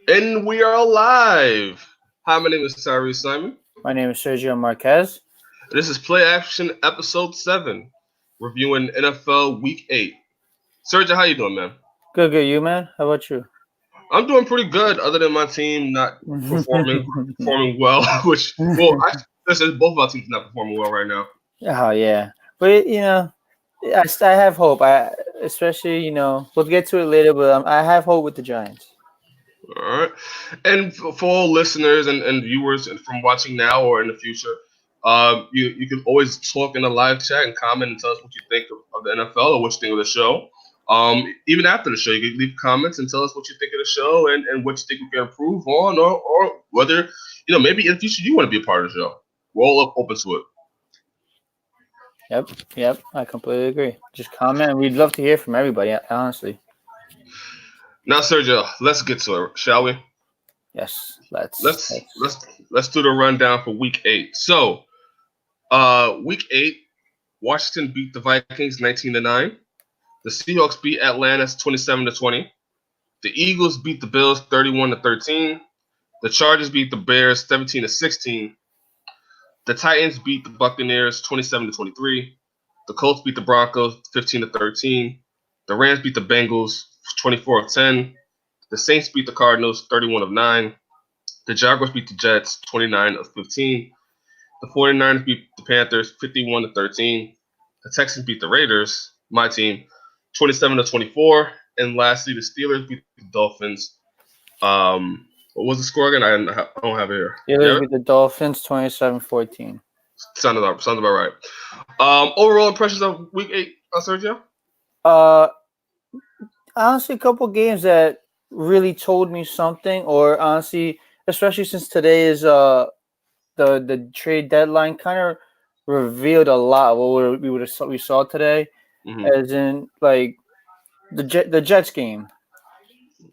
And we are live. Hi, my name is Tyriece Simon. My name is Sergio Marquez. This is Play Action Episode 7, reviewing NFL Week 8. Sergio, how you doing, man? Good, you man. How about you? I'm doing pretty good, other than my team not performing well. This is both of our teams not performing well right now. Oh yeah, but I have hope. Especially we'll get to it later, but I have hope with the Giants. All right. And for all listeners and viewers from watching now or in the future, you can always talk in the live chat and comment and tell us what you think of the NFL or what you think of the show. Even after the show, you can leave comments and tell us what you think of the show and what you think we can improve on or whether, maybe in the future you want to be a part of the show. We're all open to it. Yep. I completely agree. Just comment. We'd love to hear from everybody. Honestly. Now, Sergio, let's get to it, shall we? Yes. Let's do the rundown for Week 8. So, Week 8, Washington beat the Vikings 19-9. The Seahawks beat Atlanta 27-20. The Eagles beat the Bills 31-13. The Chargers beat the Bears 17-16. The Titans beat the Buccaneers 27-23. The Colts beat the Broncos 15-13. The Rams beat the Bengals 24-10. The Saints beat the Cardinals 31-9. The Jaguars beat the Jets 29-15. The 49ers beat the Panthers 51-13. The Texans beat the Raiders, my team, 27-24. And lastly, the Steelers beat the Dolphins. What was the score again? I don't have it here. Steelers beat the Dolphins 27-14. Sounds about right. Overall impressions of Week 8, Sergio? Honestly, a couple games that really told me something, or honestly, especially since today is the trade deadline, kind of revealed a lot of what we saw today, as in like the Jets game.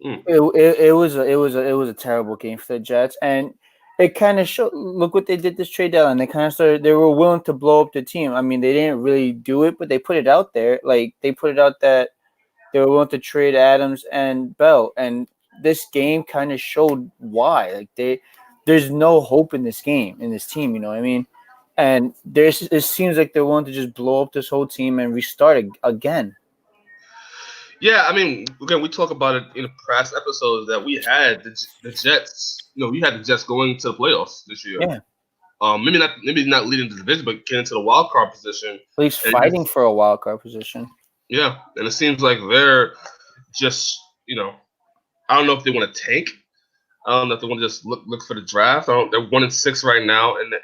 It was a terrible game for the Jets, and it kind of showed. Look what they did this trade deadline. They kind of started. They were willing to blow up the team. I mean, they didn't really do it, but they put it out there. Like they put it out that they were willing to trade Adams and Bell, and this game kind of showed why. Like there's no hope in this game, in this team. You know what I mean? And it seems like they're willing to just blow up this whole team and restart again. Yeah, I mean, again, we talk about it in past episodes that we had the Jets. We had the Jets going to the playoffs this year. Yeah. Maybe not leading the division, but getting to the wild card position. At least fighting for a wild card position. Yeah, and it seems like they're just, I don't know if they want to tank. I don't know if they want to just look for the draft. They're 1-6 right now in the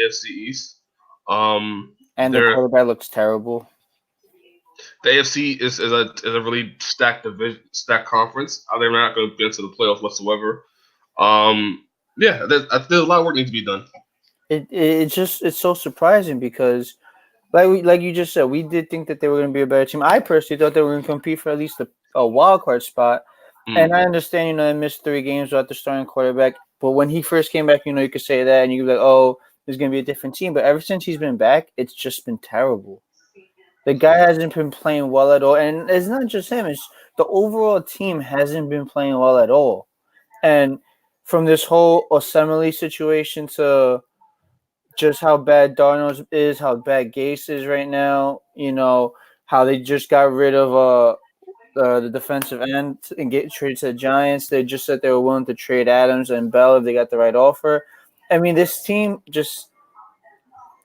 AFC East. And their quarterback looks terrible. The AFC is a really stacked conference. They're not going to get into the playoffs whatsoever. There's a lot of work needs to be done. It's so surprising because, like you just said, we did think that they were going to be a better team. I personally thought they were going to compete for at least a wild card spot. And I understand, they missed 3 games without the starting quarterback. But when he first came back, you could say that, and you could be like, oh, there's going to be a different team. But ever since he's been back, it's just been terrible. The guy hasn't been playing well at all. And it's not just him. It's the overall team hasn't been playing well at all. And from this whole assembly situation to just how bad Darnold is, how bad Gase is right now, how they just got rid of the defensive end and get traded to the Giants. They just said they were willing to trade Adams and Bell if they got the right offer. I mean, this team just –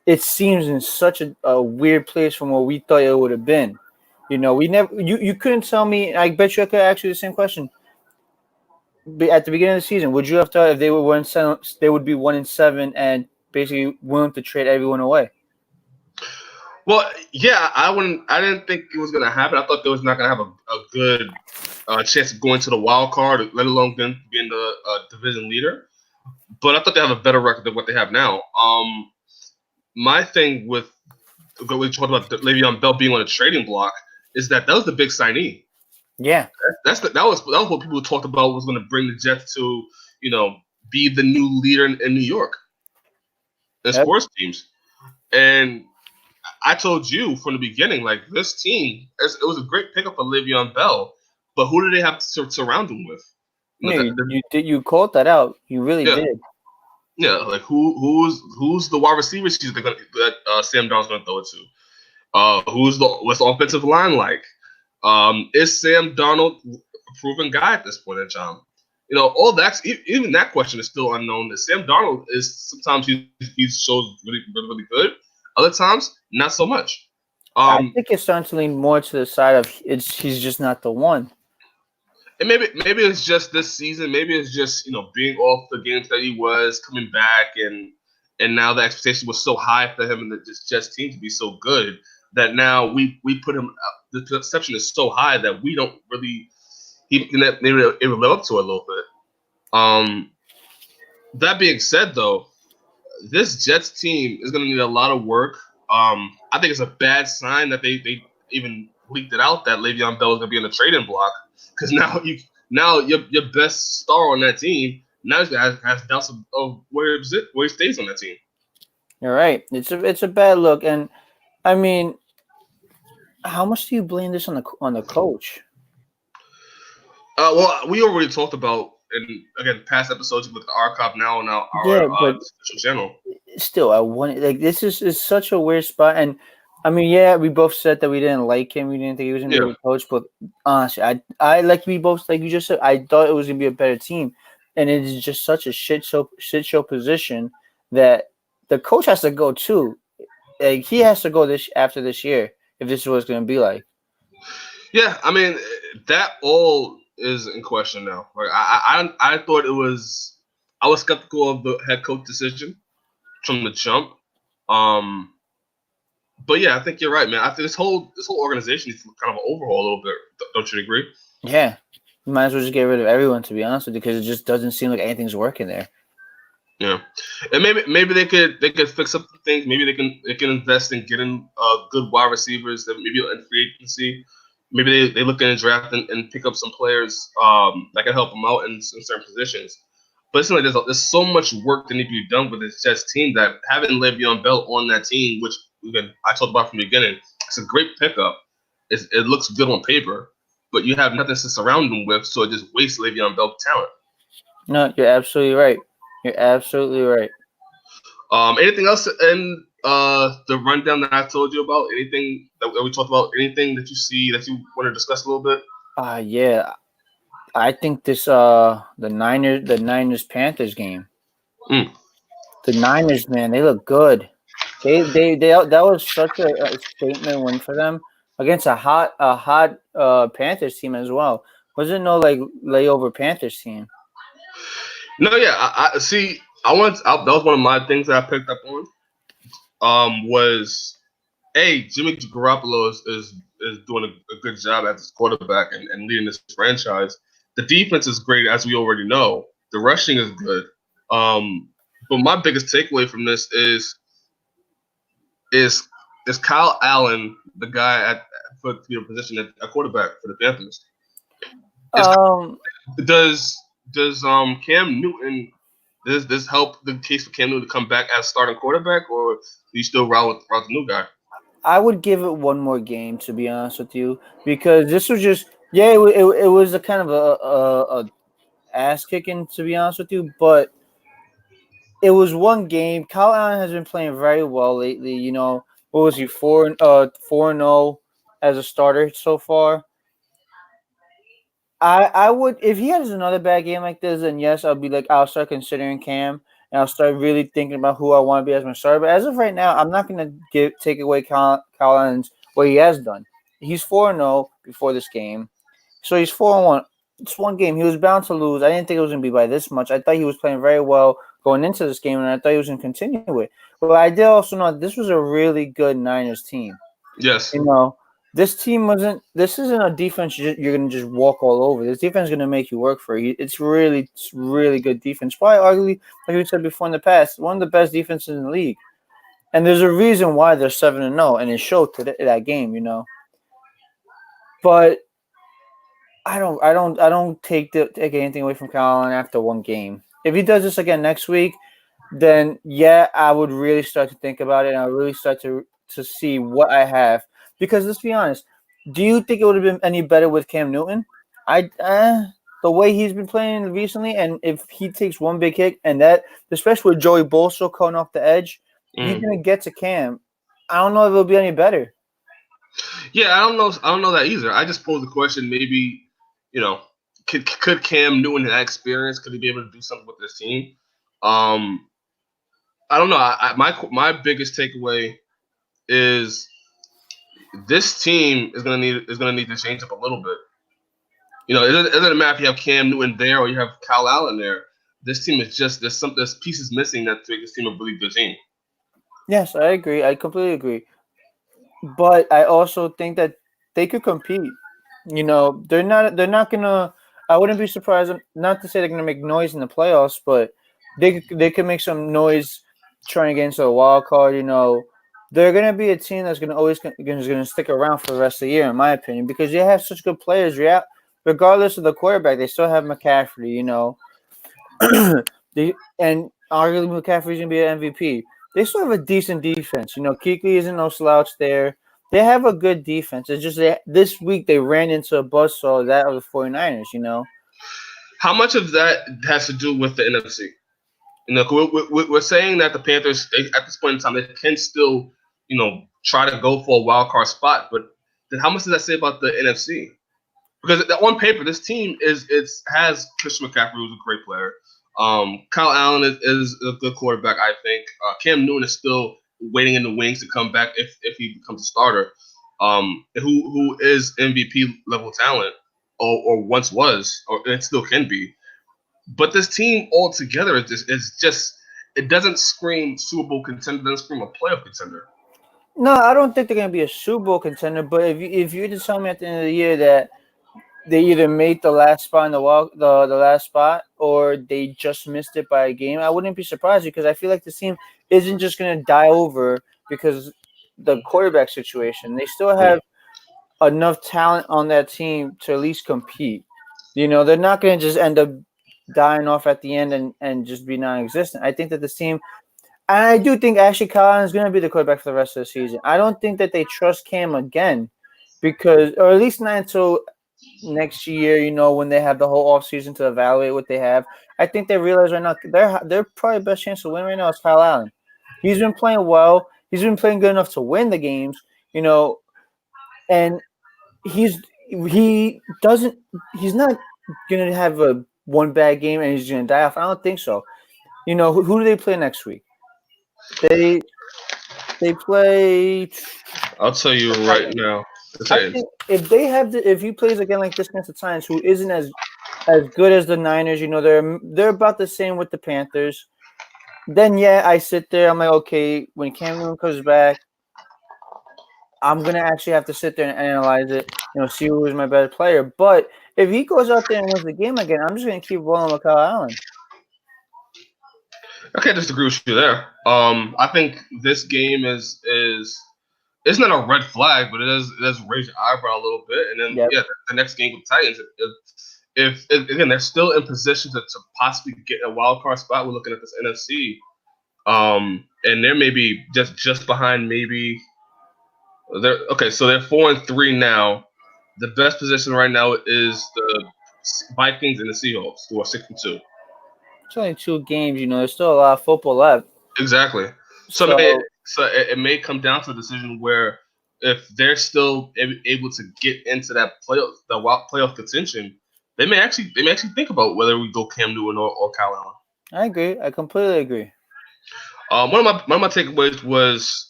it seems in such a weird place from what we thought it would have been. You couldn't tell me – I bet you I could ask you the same question. At the beginning of the season, would you have thought if they were 1-7, they would be 1-7 and basically willing to trade everyone away? Well, yeah, I didn't think it was going to happen. I thought they was not going to have a good chance of going to the wild card, let alone being the division leader. But I thought they have a better record than what they have now. My thing with what we talked about Le'Veon Bell being on a trading block is that was the big signee. Yeah, that was what people talked about was going to bring the Jets to be the new leader in New York in sports teams. And I told you from the beginning, like this team, it was a great pickup for Le'Veon Bell, but who do they have to surround him with? Yeah, you called that out. You really yeah, did. yeah. Like who's the wide receiver that Sam Darnold's gonna throw it to? What's the offensive line like? Is Sam Darnold a proven guy at this point in time? All that's even that question is still unknown. That Sam Darnold is sometimes he shows really really really good, other times not so much. I think it's starting to lean more to the side of he's just not the one. And maybe it's just this season. Maybe it's just being off the games that he was coming back, and now the expectation was so high for him and the Jets team to be so good that now we put him. The perception is so high that we don't really maybe it will live up to it a little bit. That being said, though, this Jets team is going to need a lot of work. I think it's a bad sign that they even leaked it out that Le'Veon Bell is going to be in the trading block, because now your best star on that team now has doubts of where he stays on that team. You're right. It's a bad look, and I mean, how much do you blame this on the coach? Well, we already talked about in again past episodes with the archive now on our but channel. Still, I want this is such a weird spot, and I mean, yeah, we both said that we didn't like him. We didn't think he was gonna be a good coach, but honestly, I like we both like you just said. I thought it was gonna be a better team, and it is just such a shit show position that the coach has to go too. Like he has to go after this year if this is what it's gonna be like. Yeah, I mean that all is in question now. Like I thought it was. I was skeptical of the head coach decision from the jump. But yeah, I think you're right, man. I think this whole organization needs kind of an overhaul a little bit. Don't you agree? Yeah, you might as well just get rid of everyone, to be honest with you, because it just doesn't seem like anything's working there. Yeah, and maybe they could fix up things. Maybe they can invest in getting good wide receivers that maybe in free agency. Maybe they look in the draft and pick up some players that can help them out in certain positions. But it seems like there's so much work that needs to be done with this Jets team that having Le'Veon Bell on that team, which again I talked about from the beginning, it's a great pickup. It looks good on paper, but you have nothing to surround them with, so it just wastes Le'Veon Bell's talent. No, you're absolutely right. You're absolutely right. Anything else in the rundown that I told you about? Anything that we talked about? Anything that you see that you want to discuss a little bit? Yeah. I think this the Niners Panthers game. Mm. The Niners, man, they look good. They that was such a statement win for them against a hot Panthers team as well. Wasn't no like layover Panthers team. No, yeah, I see. That was one of my things that I picked up on. Was Jimmy Garoppolo is doing a good job as his quarterback and leading this franchise. The defense is great, as we already know. The rushing is good. But my biggest takeaway from this is Kyle Allen the guy for your position at quarterback for the Panthers? Does Cam Newton does this help the case for Cam Newton to come back as starting quarterback, or do you still route the new guy? I would give it one more game, to be honest with you, because this was just it was a kind of a ass kicking, to be honest with you, but it was one game. Kyle Allen has been playing very well lately. You know, what was he 4-0 as a starter so far? I would, if he has another bad game like this, then yes, I'll start considering Cam, and I'll start really thinking about who I want to be as my starter. But as of right now, I'm not going to take away Kyle Allen's what he has done. He's 4-0 before this game, so he's 4-1. It's one game. He was bound to lose. I didn't think it was going to be by this much. I thought he was playing very well going into this game, and I thought he was going to continue it. But I did also know this was a really good Niners team. Yes. You know, this isn't a defense you're going to just walk all over. This defense is going to make you work for it. It's really good defense. Probably arguably, like we said before in the past, one of the best defenses in the league. And there's a reason why they're 7-0, and it showed to that game, you know. But I don't take anything away from Kyle Allen after one game. If he does this again next week, then yeah, I would really start to think about it, and I really start to see what I have. Because let's be honest, do you think it would have been any better with Cam Newton? the way he's been playing recently, and if he takes one big hit, and that, especially with Joey Bosa coming off the edge, he's Mm. gonna get to Cam. I don't know if it'll be any better. Yeah, I don't know. I don't know that either. I just posed the question. Maybe, you know, could Cam Newton that experience? Could he be able to do something with this team? Um, I don't know. My biggest takeaway is this team is gonna need to change up a little bit. You know, it doesn't matter if you have Cam Newton there or you have Kyle Allen there. This team is just there's pieces missing that make this team a really good team. Yes, I agree. I completely agree. But I also think that they could compete. You know, they're not gonna. I wouldn't be surprised. Not to say they're gonna make noise in the playoffs, but they could make some noise trying to get into a wild card. You know, they're gonna be a team that's gonna stick around for the rest of the year, in my opinion, because they have such good players. Yeah, regardless of the quarterback, they still have McCaffrey. You know, and arguably McCaffrey's gonna be an MVP. They still have a decent defense. You know, Kuechly isn't no slouch there. They have a good defense. It's just this week they ran into a buzzsaw that of the 49ers, you know. How much of that has to do with the NFC? You know, we're saying that the Panthers, at this point in time, they can still, you know, try to go for a wild card spot. But then how much does that say about the NFC? Because on paper, this team has Christian McCaffrey, who's a great player. Kyle Allen is a good quarterback, I think. Cam Newton is still waiting in the wings to come back if he becomes a starter. Who is MVP level talent, or once was, or it still can be. But this team altogether is just it doesn't scream Super Bowl contender, doesn't scream a playoff contender. No, I don't think they're gonna be a Super Bowl contender. But if you were to tell me at the end of the year that they either made the last spot in the last spot, or they just missed it by a game, I wouldn't be surprised because I feel like the team isn't just gonna die over because the quarterback situation. They still have enough talent on that team to at least compete. You know, they're not going to just end up dying off at the end and just be non-existent. I think that this team, and I do think actually Kyle Allen is going to be the quarterback for the rest of the season. I don't think that they trust Cam again because, or at least not until next year, you know, when they have the whole offseason to evaluate what they have. I think they realize right now they're probably best chance to win right now is Kyle Allen. He's been playing well. He's been playing good enough to win the games, you know, and he doesn't he's not gonna have a one bad game and he's gonna die off. I don't think so. You know, who do they play next week? They they play I'll tell you the right Titans. now. The I Titans. think if he plays again like this against the Titans, who isn't as good as the Niners, you know, they're about the same with the Panthers. Then yeah, I sit there, I'm like, okay, when Cam Newton comes back, I'm gonna actually have to sit there and analyze it, you know, see who is my better player. But if he goes out there and wins the game again, I'm just gonna keep rolling with Kyle Allen. I can't disagree with you there. I think this game is it's not a red flag, but it does raise your eyebrow a little bit. And then Yep. yeah, the next game with Titans, if again they're still in position to possibly get a wild card spot, we're looking at this NFC. And they're maybe just behind maybe they're okay, so they're 4-3 now. The best position right now is the Vikings and the Seahawks, who are 6-2. It's only 2 games, you know. There's still a lot of football left. Exactly. So So it may come down to a decision where if they're still able to get into that playoff contention, they may actually think about whether we go Cam Newton or Kyle Allen. I agree. I completely agree. One of my takeaways was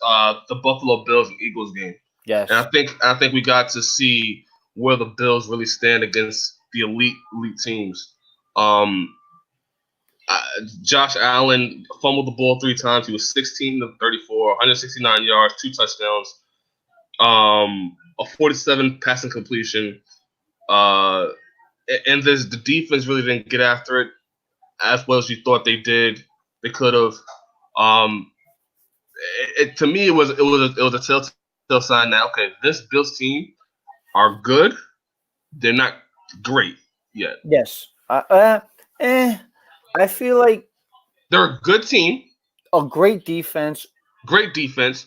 the Buffalo Bills and Eagles game, and Yes. I think we got to see where the Bills really stand against the elite teams. Um, uh, Josh Allen fumbled the ball 3 times. He was 16 of 34, 169 yards, 2 touchdowns, a 47 passing completion. Uh, and the defense really didn't get after it as well as you thought they did. They could have. Um, to me, it was a telltale sign that okay, this Bills team are good. They're not great yet. Yes. I feel like They're a good team, a great defense. great defense,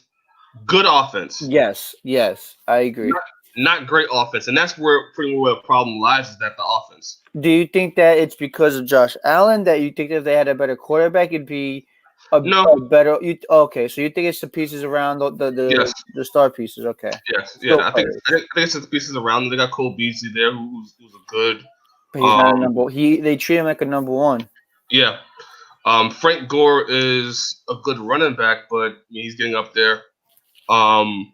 good offense. Yes. Yes. I agree. not great offense, and that's where pretty much where the problem lies. Is that the offense? Do you think that it's because of Josh Allen that you think that if they had a better quarterback, it'd be No. a better? Okay, so you think it's the pieces around Yes. the star pieces? Okay, Yes. Yeah. skill players. I think it's just the pieces around them. They got Cole Beasley there, who's a good. But he's not a Um. number. They treat him like a number one. Yeah. Frank Gore is a good running back, but he's getting up there. Um.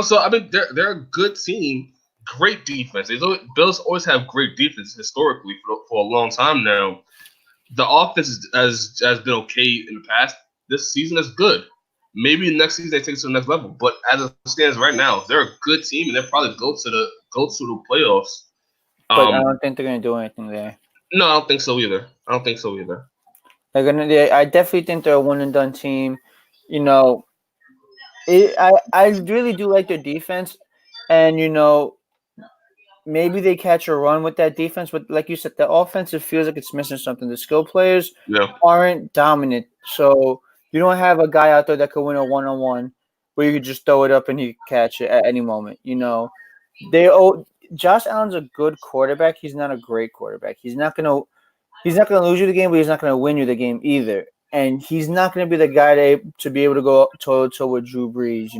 So I mean, they're a good team, great defense. Bills always have great defense historically for a long time now. The offense has been okay in the past. This season is good. Maybe next season they take it to the next level. But as it stands right now, they're a good team and they'll probably go to the playoffs. But I don't think they're gonna do anything there. No, I don't think so either. I don't think so either. They're gonna. I definitely think they're a one and done team. You know, I really do like their defense, and maybe they catch a run with that defense, but like you said, the offense, it feels like it's missing something. The skill players Yeah. aren't dominant, so you don't have a guy out there that could win a one-on-one where you could just throw it up and he could catch it at any moment. Josh Allen's a good quarterback. He's not a great quarterback. He's not gonna lose you the game, but he's not gonna win you the game either. And he's not gonna be the guy to be able to go toe to toe with Drew Brees,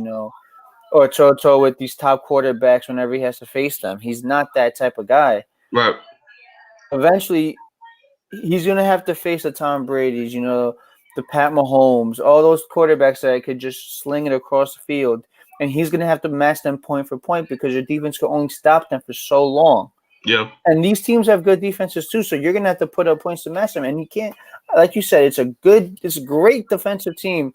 or toe to toe with these top quarterbacks whenever he has to face them. He's not that type of guy. Right. Eventually, he's gonna have to face the Tom Brady's, the Pat Mahomes, all those quarterbacks that could just sling it across the field, and he's gonna have to match them point for point because your defense can only stop them for so long. Yeah. And these teams have good defenses too, so you're gonna have to put up points to match them. And you can't, like you said, it's a great defensive team.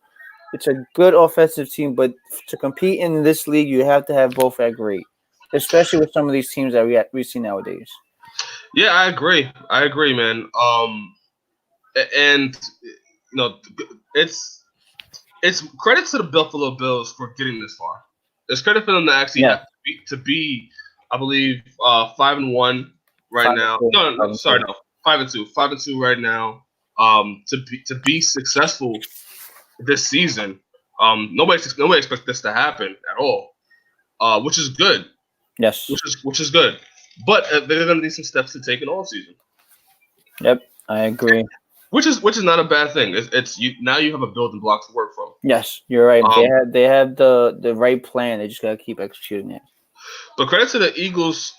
It's a good offensive team, but to compete in this league, you have to have both at great, especially with some of these teams that we see nowadays. Yeah, I agree. I agree, man. And it's credit to the Buffalo Bills for getting this far. It's credit for them to actually have to be, I believe, 5-1 right now. No, sorry, no, 5-2, 5-2 right now. To be successful this season, nobody expects this to happen at all, which is good. Yes. Which is good. But they're going to need some steps to take in all season. Yep, I agree. Which is not a bad thing. It's you now. You have a building block to work from. Yes, you're right. They have the right plan. They just gotta keep executing it. But credit to the Eagles'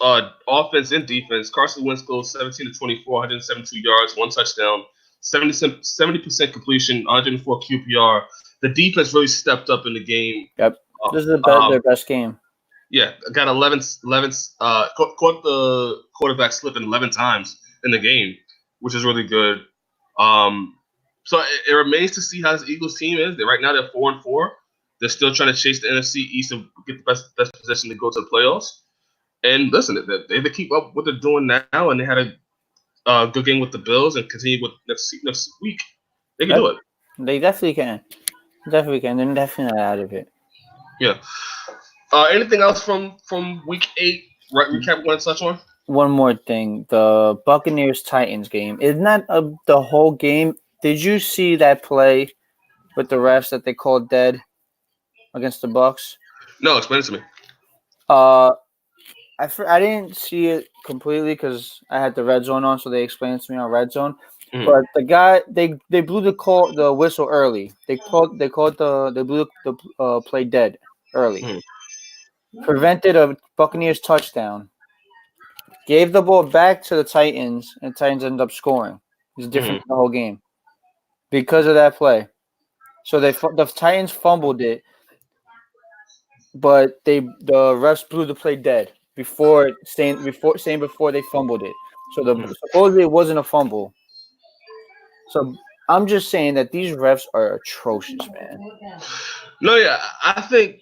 offense and defense. Carson Wentz goes 17-24, 172 yards, 1 touchdown, 70% completion, 104 QPR. The defense really stepped up in the game. Yep, this is their best game. Yeah, got 11 caught the quarterback slipping 11 times in the game, which is really good. So it remains to see how this Eagles team is. Right now they're 4-4. They're still trying to chase the NFC East and get the best position to go to the playoffs. And listen, they keep up what they're doing now, and they had a good game with the Bills and continue with next week. They can do it. They definitely can. Definitely can. They're definitely not out of it. Yeah. Anything else from week 8? Right, recap. Want to touch on? One more thing: the Buccaneers-Titans game. Isn't that the whole game? Did you see that play with the refs that they called dead against the Bucs? No, explain it to me. I didn't see it completely because I had the red zone on, so they explained it to me on red zone. Mm-hmm. But the guy they blew the whistle early. They blew the play dead early. Mm-hmm. Prevented a Buccaneers touchdown. Gave the ball back to the Titans, and the Titans ended up scoring. It's different the whole game because of that play. So the Titans fumbled it, but the refs blew the play dead before they fumbled it. So supposedly it wasn't a fumble. So I'm just saying that these refs are atrocious, man. No, yeah, I think.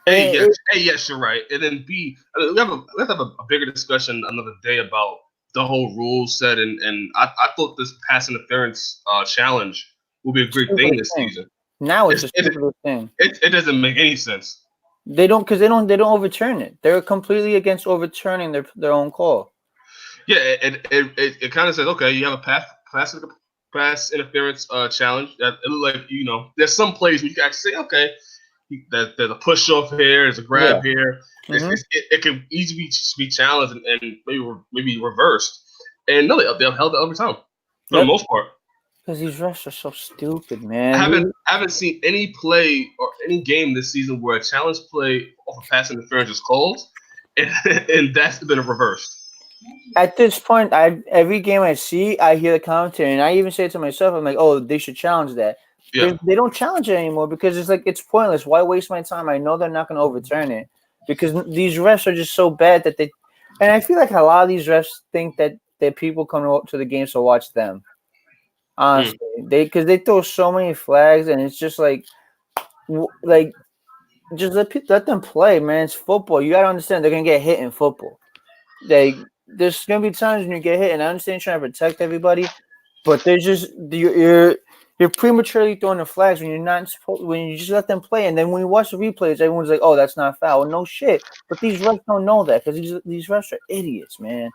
Yes, you're right. And then B, let's have a bigger discussion another day about the whole rule set. And I thought this pass interference challenge will be a great thing this season. Now it's a stupid thing. It doesn't make any sense. They don't overturn it. They're completely against overturning their own call. Yeah, it kind of says, okay, you have a pass interference challenge that it look like there's some plays where you can actually say, okay, that there's a push off here, there's a grab here. Mm-hmm. It can easily be challenged and maybe reversed. And no, they've held it every time for the most part. Because these refs are so stupid, I man. haven't seen any play or any game this season where a challenge play off a pass interference is called, and, and that's been reversed. At this point, every game I see, I hear the commentary, and I even say it to myself, I'm like, "Oh, they should challenge that." Yeah. They don't challenge it anymore because it's like it's pointless. Why waste my time? I know they're not going to overturn it because these refs are just so bad that they. And I feel like a lot of these refs think that people come to the games to watch them. Honestly, because they throw so many flags, and it's just like just let them play, man. It's football. You gotta understand they're gonna get hit in football. There's gonna be times when you get hit, and I understand trying to protect everybody, but there's just you're prematurely throwing the flags when you're not supposed, when you just let them play, and then when you watch the replays, everyone's like, "Oh, that's not foul." No shit, but these refs don't know that because these refs are idiots, man,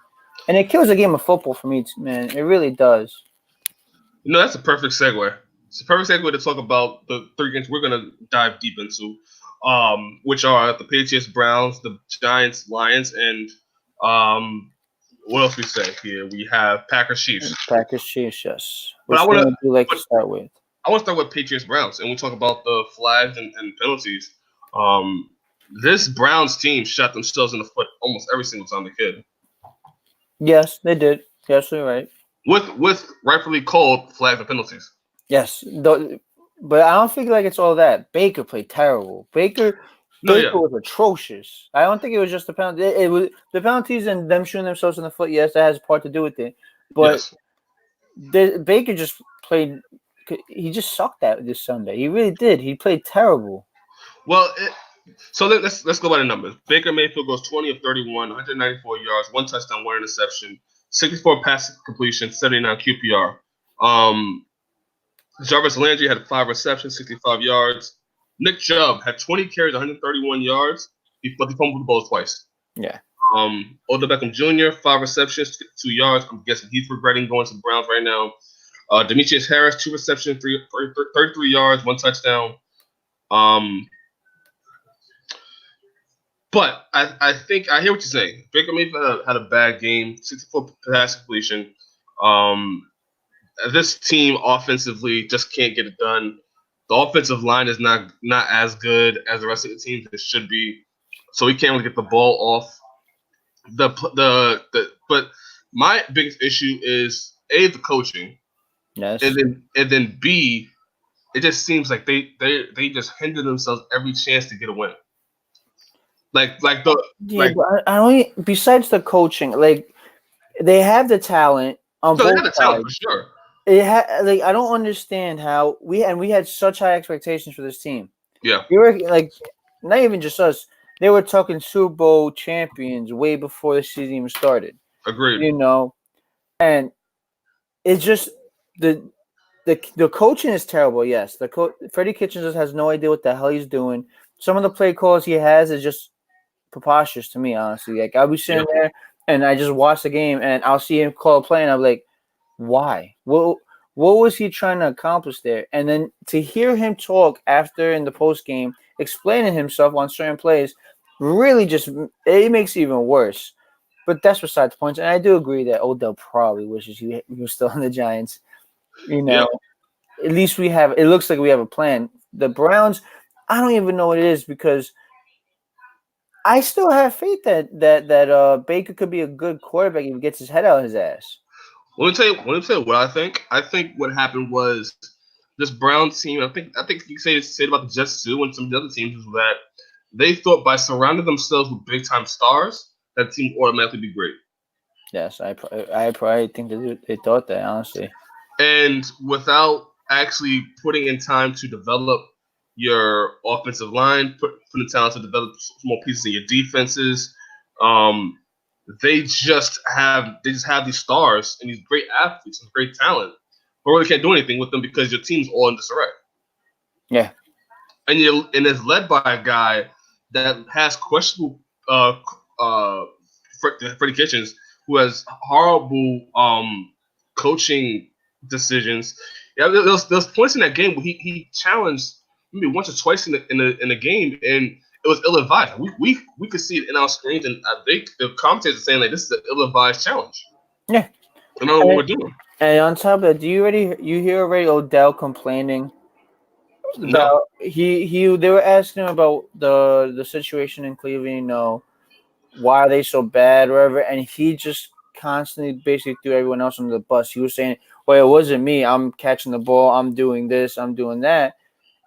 and it kills the game of football for me, man. It really does. No, that's a perfect segue. It's a perfect segue to talk about the 3 games we're gonna dive deep into, which are the Patriots, Browns, the Giants, Lions, and what else we say here? We have Packers, Chiefs. Packers, Chiefs, yes. But Which one would you like to start with? I want to start with Patriots, Browns, and we talk about the flags and penalties. This Browns team shot themselves in the foot almost every single time they could. Yes, they did. Yes, you're right. With rightfully called flags and penalties. Yes, but I don't think like it's all that. Baker played terrible. Baker was atrocious. I don't think it was just the penalty. It was the penalties and them shooting themselves in the foot. Yes, that has a part to do with it. But Baker just played. He just sucked at this Sunday. He really did. He played terrible. Well, so let's go by the numbers. Baker Mayfield goes 20 of 31, 194 yards, 1 touchdown, 1 interception, 64 pass completion, 79 QPR. Jarvis Landry had 5 receptions, 65 yards. Nick Chubb had 20 carries, 131 yards, but he fumbled the ball twice. Yeah. Odell Beckham Jr., 5 receptions, 2 yards. I'm guessing he's regretting going to the Browns right now. Demetrius Harris, 2 receptions, 33 yards, 1 touchdown. But I think I hear what you're saying. Baker Mayfield had a bad game, 64 pass completion. This team offensively just can't get it done. The offensive line is not as good as the rest of the teams it should be, so we can't really get the ball off. But my biggest issue is A, the coaching, yes, and then B, it just seems like they just hinder themselves every chance to get a win. But I don't. Besides the coaching, like they have the talent on both sides. Talent for sure. I don't understand how we had such high expectations for this team. Yeah, we were like, not even just us. They were talking Super Bowl champions way before the season even started. Agreed. And it's just the coaching is terrible. Yes, Freddie Kitchens just has no idea what the hell he's doing. Some of the play calls he has is just preposterous to me, honestly. Like I'll be sitting there and I just watch the game and I'll see him call a play and I'm like, why? What was he trying to accomplish there? And then to hear him talk after in the post game, explaining himself on certain plays, really just it makes it even worse. But that's beside the point. And I do agree that Odell probably wishes he was still on the Giants. At least it looks like we have a plan. The Browns, I don't even know what it is because I still have faith that Baker could be a good quarterback if he gets his head out of his ass. Let me tell you what I think. I think what happened was this Browns team. I think you say it about the Jets too, and some of the other teams was that they thought by surrounding themselves with big time stars, that team would automatically be great. Yes, I probably think they thought that, honestly. And without actually putting in time to develop your offensive line, putting talent to develop more pieces in your defenses, they just have these stars and these great athletes and great talent, but really can't do anything with them because your team's all in disarray. Yeah, and it's led by a guy that has questionable Freddie Kitchens, who has horrible coaching decisions. Yeah, there's points in that game where he challenged maybe once or twice in the game, and it was ill advised. We could see it in our screens, and I think the commentators are saying like this is an ill advised challenge. Yeah. I don't know what And, we're doing. and on top of that, you hear already Odell complaining No, about he they were asking him about the situation in Cleveland, why are they so bad, or whatever, and he just constantly basically threw everyone else under the bus. He was saying, well, it wasn't me, I'm catching the ball, I'm doing this, I'm doing that.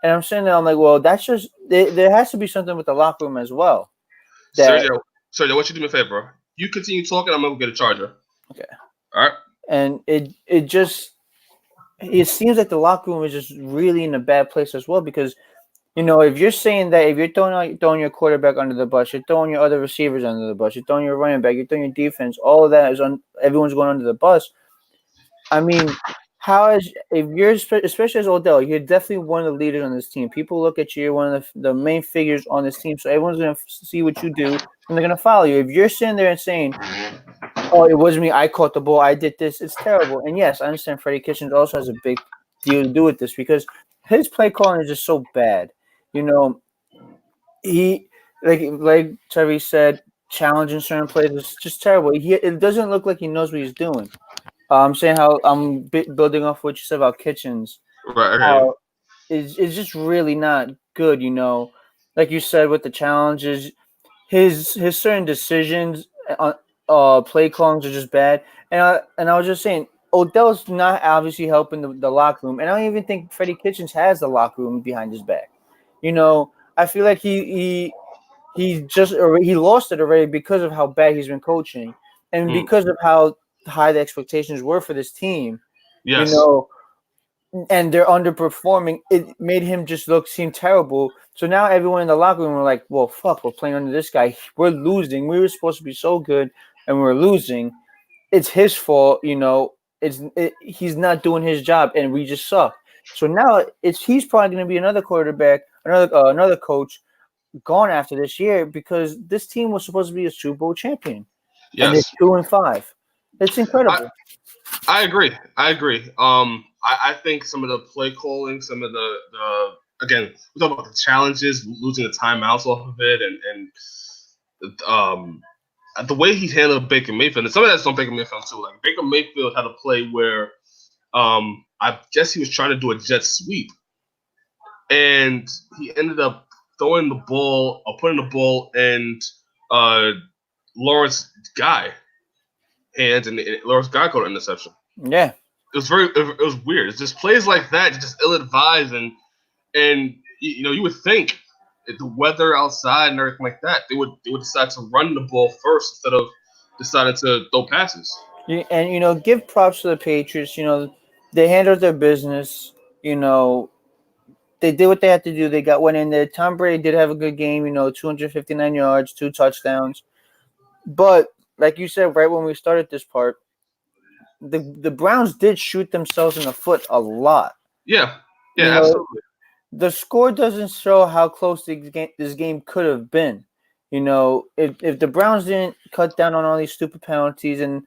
And I'm sitting there, I'm like, well, that's just there has to be something with the locker room as well. That Sergio, Sergio, what you do me a favor, bro? You continue talking. I'm gonna get a charger. okay. All right. And it seems like the locker room is just really in a bad place as well because if you're saying that if you're throwing your quarterback under the bus, you're throwing your other receivers under the bus, you're throwing your running back, you're throwing your defense, all of that is on everyone's going under the bus. I mean, if you're especially as Odell, you're definitely one of the leaders on this team. People look at you, you're one of the main figures on this team, so everyone's gonna see what you do and they're gonna follow you. If you're sitting there and saying, "Oh, it wasn't me. I caught the ball. I did this." It's terrible. And yes, I understand Freddie Kitchens also has a big deal to do with this because his play calling is just so bad. You know, he like Tyriece said, challenging certain plays is just terrible. It doesn't look like he knows what he's doing. I'm saying how I'm building off what you said about Kitchens. Right. Okay. How it's just really not good. Like you said with the challenges, his certain decisions on play callings are just bad. And I was just saying Odell's not obviously helping the locker room, and I don't even think Freddie Kitchens has the locker room behind his back. I feel like he lost it already because of how bad he's been coaching, and Mm. because of how high the expectations were for this team. You Yes. know, and they're underperforming. It made him just seem terrible. So now everyone in the locker room are like, "Well, fuck, we're playing under this guy. We're losing. We were supposed to be so good, and we're losing. It's his fault. He's not doing his job, and we just suck." So now he's probably going to be another quarterback, another coach gone after this year because this team was supposed to be a Super Bowl champion, and they're Yes. 2-5. It's I, incredible. I agree. I agree. I think some of the play calling, some of the again, we talk about the challenges, losing the timeouts off of it, and the way he handled Baker Mayfield, and some of that's on Baker Mayfield too. Like Baker Mayfield had a play where I guess he was trying to do a jet sweep, and he ended up throwing the ball or putting the ball in uh, Lawrence Guy hands, and Lawrence Guy caught an interception. Yeah. It was weird. It's just plays like that, just ill advised, and you would think the weather outside and everything like that, they would decide to run the ball first instead of deciding to throw passes. And give props to the Patriots. They handled their business. They did what they had to do. They went in there. Tom Brady did have a good game. 259 yards, 2 touchdowns. But like you said, right when we started this part, the Browns did shoot themselves in the foot a lot. Yeah, You yeah, know, absolutely. the score doesn't show how close this game could have been. If the Browns didn't cut down on all these stupid penalties and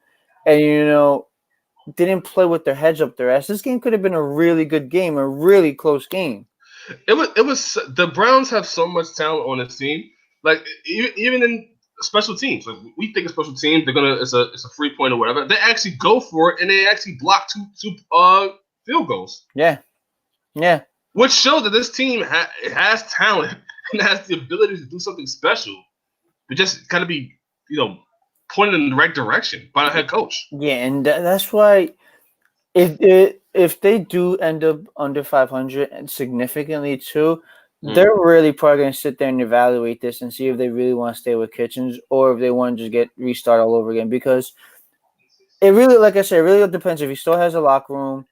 didn't play with their heads up their ass, this game could have been a really good game, a really close game. It was the Browns have so much talent on this team. Like even in special teams, like we think of special teams, they're gonna it's a free point or whatever. They actually go for it and they actually block two field goals, Yeah, yeah, which shows that this team has talent and has the ability to do something special. They just gotta be pointed in the right direction by the head coach. yeah, and that's why if they do end up under 500 and significantly too, Mm. they're really probably going to sit there and evaluate this and see if they really want to stay with Kitchens or if they want to just get restart all over again because it really, like I said, it really depends if he still has a locker room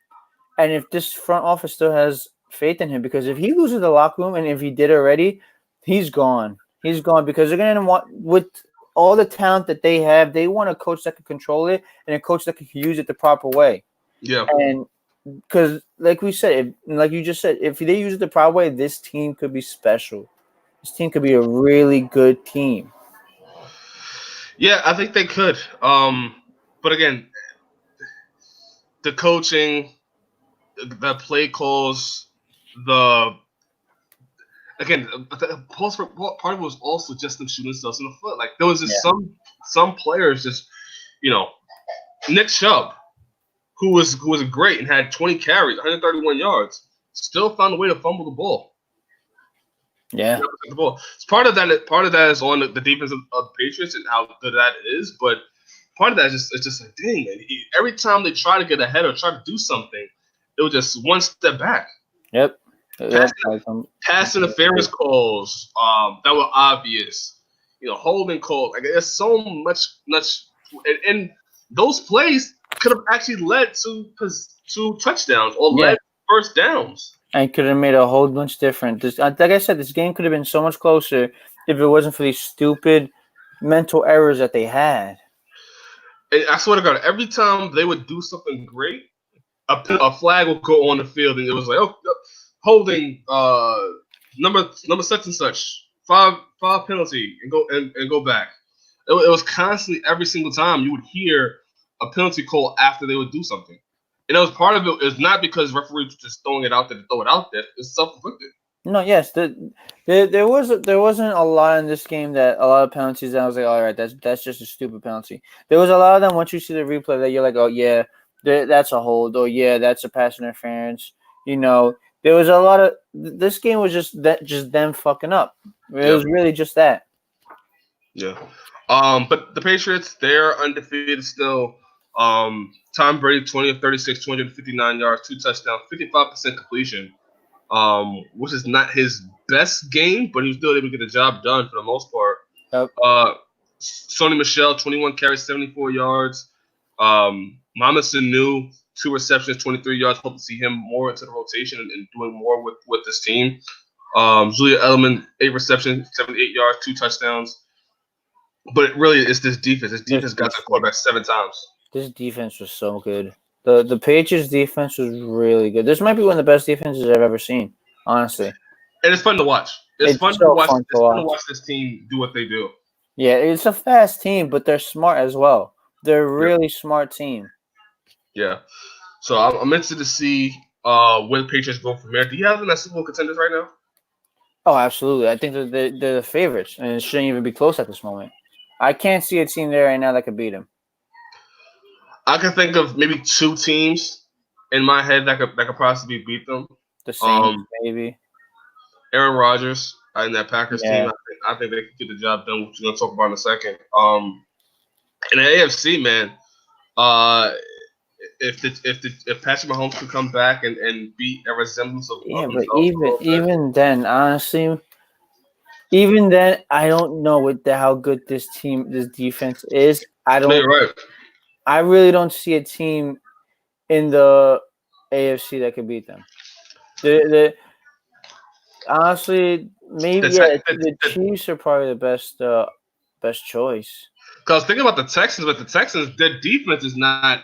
and if this front office still has faith in him. Because if he loses the locker room and if he did already, he's gone. He's gone because they're going to want with all the talent that they have, they want a coach that can control it and a coach that can use it the proper way. Yeah. And because, like we said, like you just said, if they use it the proper way, this team could be special. This team could be a really good team. Yeah, I think they could. But again, the coaching, the play calls, the again, the part of it was also just them shooting themselves in the foot. Like there was just Yeah. some players just, Nick Chubb, who was great and had 20 carries, 131 yards, still found a way to fumble the ball. Yeah. The ball. So part of that is on the defense of the Patriots and how good that is, but part of that is just like, dang, man, every time they try to get ahead or try to do something, it was just one step back. Yep. Pass interference calls that were obvious, holding calls. Like there's so much, and those plays could have actually led to touchdowns or led to first downs. And could have made a whole bunch different. Like I said, this game could have been so much closer if it wasn't for these stupid mental errors that they had. And I swear to God, every time they would do something great, a flag would go on the field, and it was like, holding number such and such, five penalty, and go back. It was constantly every single time you would hear a penalty call after they would do something. And it was part of it is not because referees were just throwing it out there to throw it out there. It's self-inflicted. No, yes, there wasn't a lot in this game that a lot of penalties that I was like, all right, that's just a stupid penalty. There was a lot of them once you see the replay that you're like, oh yeah, that's a hold, or yeah, that's a pass interference. There was a lot of this game was just them fucking up. It was really just that. Yeah. But the Patriots, they're undefeated still. Tom Brady, 20 of 36, 259 yards, 2 touchdowns, 55% completion. Which is not his best game, but he was still able to get the job done for the most part. Yep. Sony Michel, 21 carries, 74 yards. Mama Sanu, 2 receptions, 23 yards. Hope to see him more into the rotation and doing more with this team. Julia Edelman, 8 receptions, 78 yards, 2 touchdowns. But really, it's this defense. This defense got the quarterback 7 times. This defense was so good. The Patriots defense was really good. This might be one of the best defenses I've ever seen, honestly. And it's fun to watch. It's fun to watch this team do what they do. Yeah, it's a fast team, but they're smart as well. They're a really smart team. Yeah. So I'm interested to see where the Patriots go from here. Do you have them as Super Bowl contenders right now? Oh, absolutely. I think they're the favorites, and it shouldn't even be close at this moment. I can't see a team there right now that could beat them. I can think of maybe 2 teams in my head that could possibly beat them. The Saints, maybe. Aaron Rodgers and that Packers team. I think they could get the job done, which we're gonna talk about in a second. In the AFC, man, if Patrick Mahomes could come back and beat a resemblance of but even then, honestly, even then, I don't know how good this defense is. You're right. I really don't see a team in the AFC that could beat them. Honestly, maybe the Chiefs are probably the best choice. Because thinking about the Texans, but the Texans, their defense is not.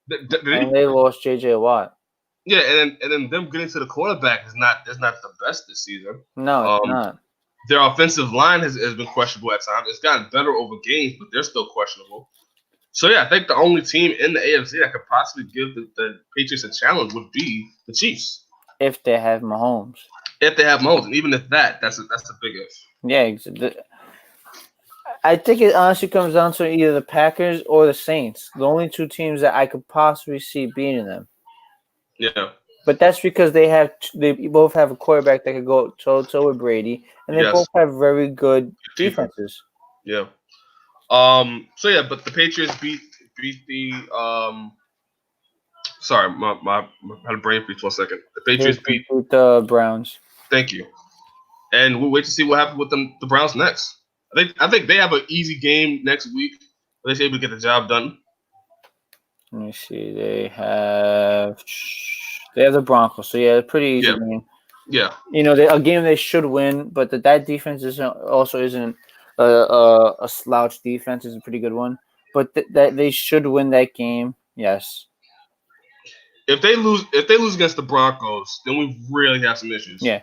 And they lost J.J. Watt. Yeah, and then them getting to the quarterback is not the best this season. No, it's not. Their offensive line has been questionable at times. It's gotten better over games, but they're still questionable. So, yeah, I think the only team in the AFC that could possibly give the Patriots a challenge would be the Chiefs. If they have Mahomes. And even if that's a big if. Yeah, I think it honestly comes down to either the Packers or the Saints. The only 2 teams that I could possibly see beating them. Yeah. But that's because they both have a quarterback that could go toe-to-toe with Brady, and they both have very good defenses. Yeah. So yeah, but the Patriots beat the sorry, I had a brain freeze for a second. The Patriots beat the Browns. Thank you. And we'll wait to see what happens with the Browns next. I think they have an easy game next week. Are they able to get the job done? Let me see. They have the Broncos. So yeah, pretty easy game. Yeah. A game they should win, but that defense isn't a slouch defense. Is a pretty good one, but that they should win that game. Yes. If they lose against the Broncos, then we really have some issues. Yeah.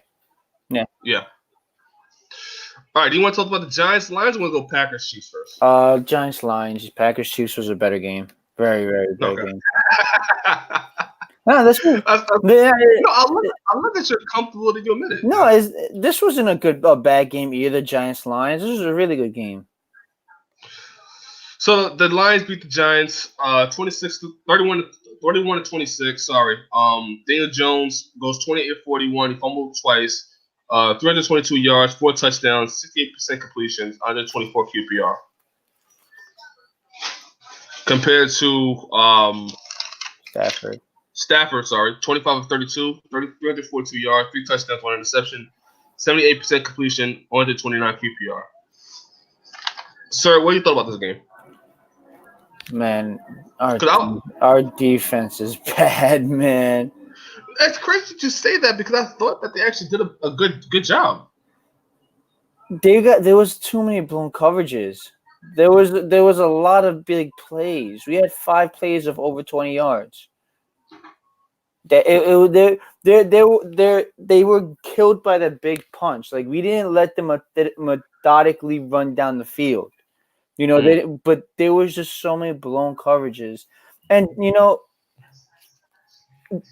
All right. Do you want to talk about the Giants Lions? Or want to go Packers Chiefs first? Giants Lions. Packers Chiefs was a better game. Very very better game. No, this was I love that you're comfortable that you admit it. no. This wasn't a bad game either. Giants Lions. This was a really good game. So the Lions beat the Giants 26 to 31 to 26. Sorry. Daniel Jones goes 28-41. He fumbled twice. 322 yards, 4 touchdowns, 68% completions, 124 QPR. Compared to Stafford, 25 of 32, 342 yards, 3 touchdowns, 1 interception, 78% completion, 129 QPR. Sir, what do you thought about this game? Man, our defense is bad, man. It's crazy to say that because I thought that they actually did a good job. There was too many blown coverages. There was a lot of big plays. We had 5 plays of over 20 yards. They were killed by the big punch. Like, we didn't let them methodically run down the field. You know, but there was just so many blown coverages. And, you know,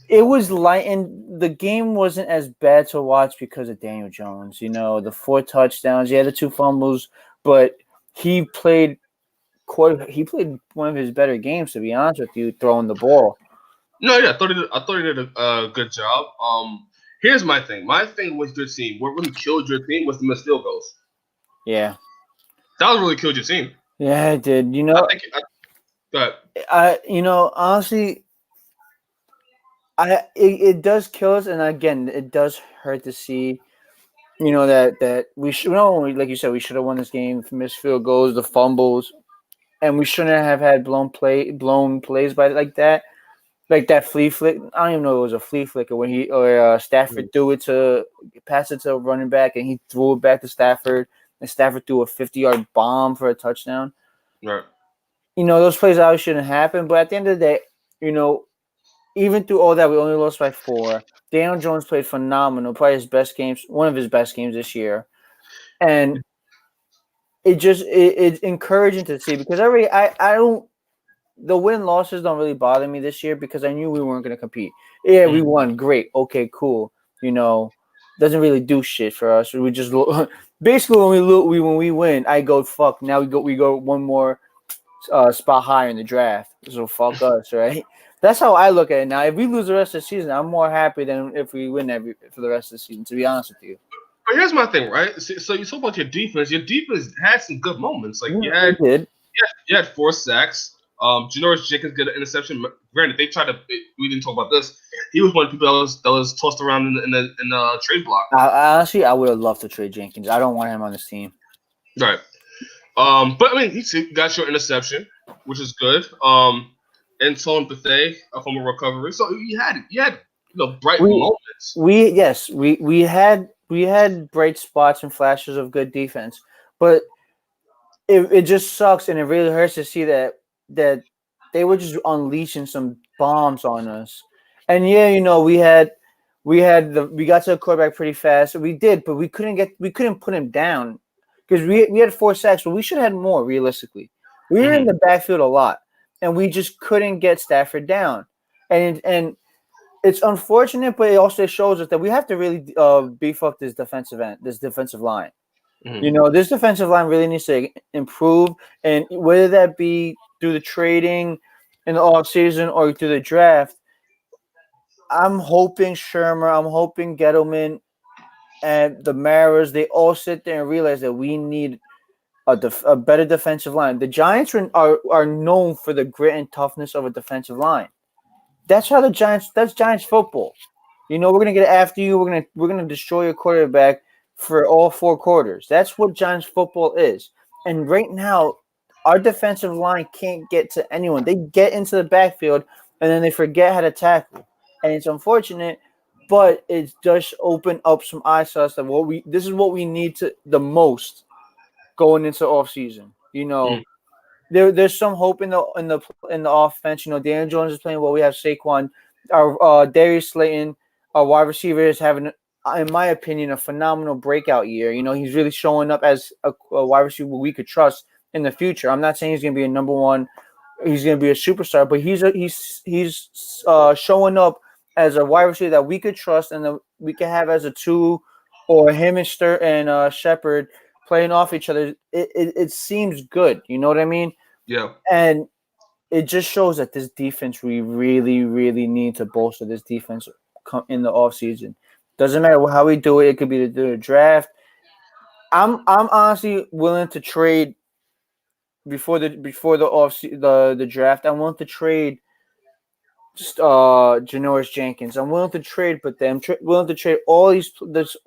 it was light, and the game wasn't as bad to watch because of Daniel Jones. You know, the 4 touchdowns, the 2 fumbles, but he played one of his better games, to be honest with you, throwing the ball. No, yeah, I thought he did a good job. Here's my thing. My thing with your team, what really killed your team was the missed field goals. Yeah. That was really killed your team. Yeah, it did. You know, honestly, it does kill us, and again, it does hurt to see. You know that we should like you said, we should have won this game. Missed field goals, the fumbles, and we shouldn't have had blown plays by like that. Like that flea flick. I don't even know if it was a flea flick or Stafford threw it pass it to a running back, and he threw it back to Stafford, and Stafford threw a 50-yard bomb for a touchdown. Right. You know, those plays obviously shouldn't happen, but at the end of the day, you know, even through all that, we only lost by 4. Daniel Jones played phenomenal, probably one of his best games this year, and it's encouraging to see because I don't. The win-losses don't really bother me this year because I knew we weren't going to compete. Yeah, we won. Great. Okay, cool. You know, doesn't really do shit for us. We just basically when we win, I go fuck. Now we go one more spot higher in the draft. So fuck us, right? That's how I look at it now. If we lose the rest of the season, I'm more happy than if we win for the rest of the season. To be honest with you. But here's my thing, right? So you talk about your defense. Your defense had some good moments. Like you had 4 sacks. Janoris Jenkins got an interception. Granted, we didn't talk about this. He was one of the people that was tossed around in the trade block. Honestly, I would have loved to trade Jenkins. I don't want him on this team. Right. But I mean, he got your interception, which is good. Antoine Bethea from a recovery. So you had bright moments. We had bright spots and flashes of good defense, but it just sucks and it really hurts to see that they were just unleashing some bombs on us. And yeah, you know, we got to the quarterback pretty fast. We did, but we couldn't put him down because we had 4 sacks, but we should have had more realistically. We were in the backfield a lot, and we just couldn't get Stafford down. And it's unfortunate, but it also shows us that we have to really beef up this defensive line. You know, this defensive line really needs to improve, and whether that be through the trading in the offseason or through the draft, I'm hoping Shermer, I'm hoping Gettleman, and the Maras, they all sit there and realize that we need a better defensive line. The Giants are known for the grit and toughness of a defensive line. That's Giants football. You know, we're gonna get after you. We're gonna destroy your quarterback for all 4 quarters. That's what Giants football is. And right now, our defensive line can't get to anyone. They get into the backfield and then they forget how to tackle. And it's unfortunate, but it does open up some eyes to us that this is what we need the most going into off season. You know, there's some hope in the offense. You know, Daniel Jones is playing well. We have Saquon, our Darius Slayton, our wide receiver is having, in my opinion, a phenomenal breakout year. You know, he's really showing up as a wide receiver we could trust in the future. I'm not saying he's going to be a number 1. He's going to be a superstar, but he's showing up as a wide receiver that we could trust and that we could have as a two, or him and Shepard playing off each other, it seems good. You know what I mean? Yeah. And it just shows that this defense, we really, really need to bolster this defense in the offseason. Doesn't matter how we do it. It could be the draft. I'm honestly willing to trade before the draft. I'm willing to trade Janoris Jenkins. I'm willing to trade, but willing to trade all these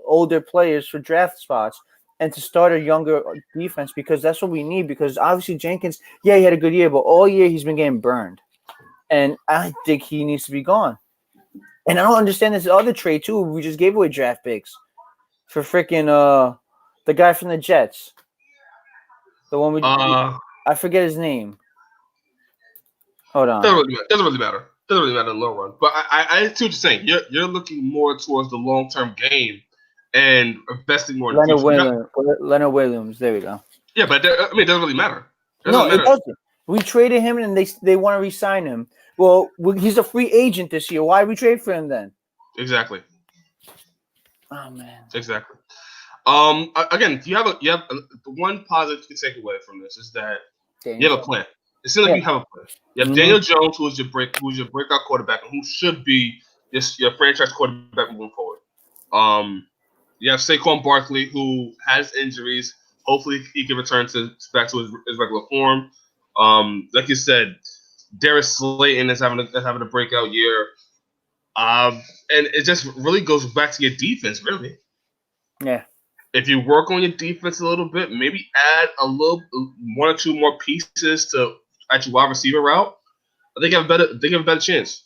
older players for draft spots and to start a younger defense, because that's what we need. Because obviously Jenkins, yeah, he had a good year, but all year he's been getting burned, and I think he needs to be gone. And I don't understand this other trade too. We just gave away draft picks for freaking the guy from the Jets, the one I forget his name. Hold on. Doesn't really matter. Doesn't really matter in the long run. But I see what you're saying. You're looking more towards the long term game and investing more in the future. Leonard Williams. There we go. Yeah, but it doesn't really matter. It doesn't. We traded him and they want to re-sign him. Well, he's a free agent this year. Why we trade for him then? Exactly. Oh man. Exactly. Again, you have the one positive you can take away from this is that you have a plan. It seems like you have a plan. You have Daniel Jones, who's your breakout quarterback, and who should be your franchise quarterback moving forward. You have Saquon Barkley, who has injuries. Hopefully, he can return back to his regular form. Like you said, Darius Slayton is having a breakout year. And it just really goes back to your defense, really. Yeah. If you work on your defense a little bit, maybe add one or two more pieces to actually wide receiver route, I think you have a better chance.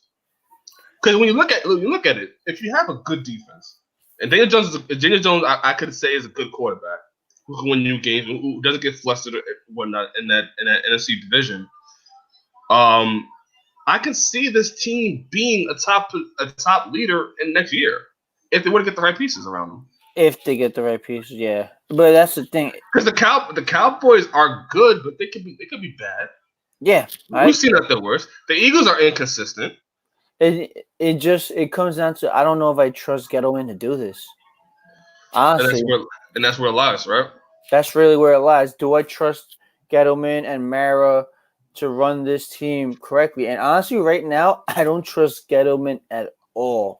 Because when you look at it, if you have a good defense, and Daniel Jones, I could say is a good quarterback who can win new games, who doesn't get flustered or whatnot in that NFC division. I can see this team being a top leader in next year if they were to get the right pieces around them. If they get the right pieces, yeah. But that's the thing. Because the Cowboys are good, but they could be bad. Yeah, we've seen that the worst. The Eagles are inconsistent. It comes down to, I don't know if I trust Gettleman to do this. Honestly, and that's where it lies, right? That's really where it lies. Do I trust Gettleman and Mara to run this team correctly? And honestly, right now, I don't trust Gettleman at all.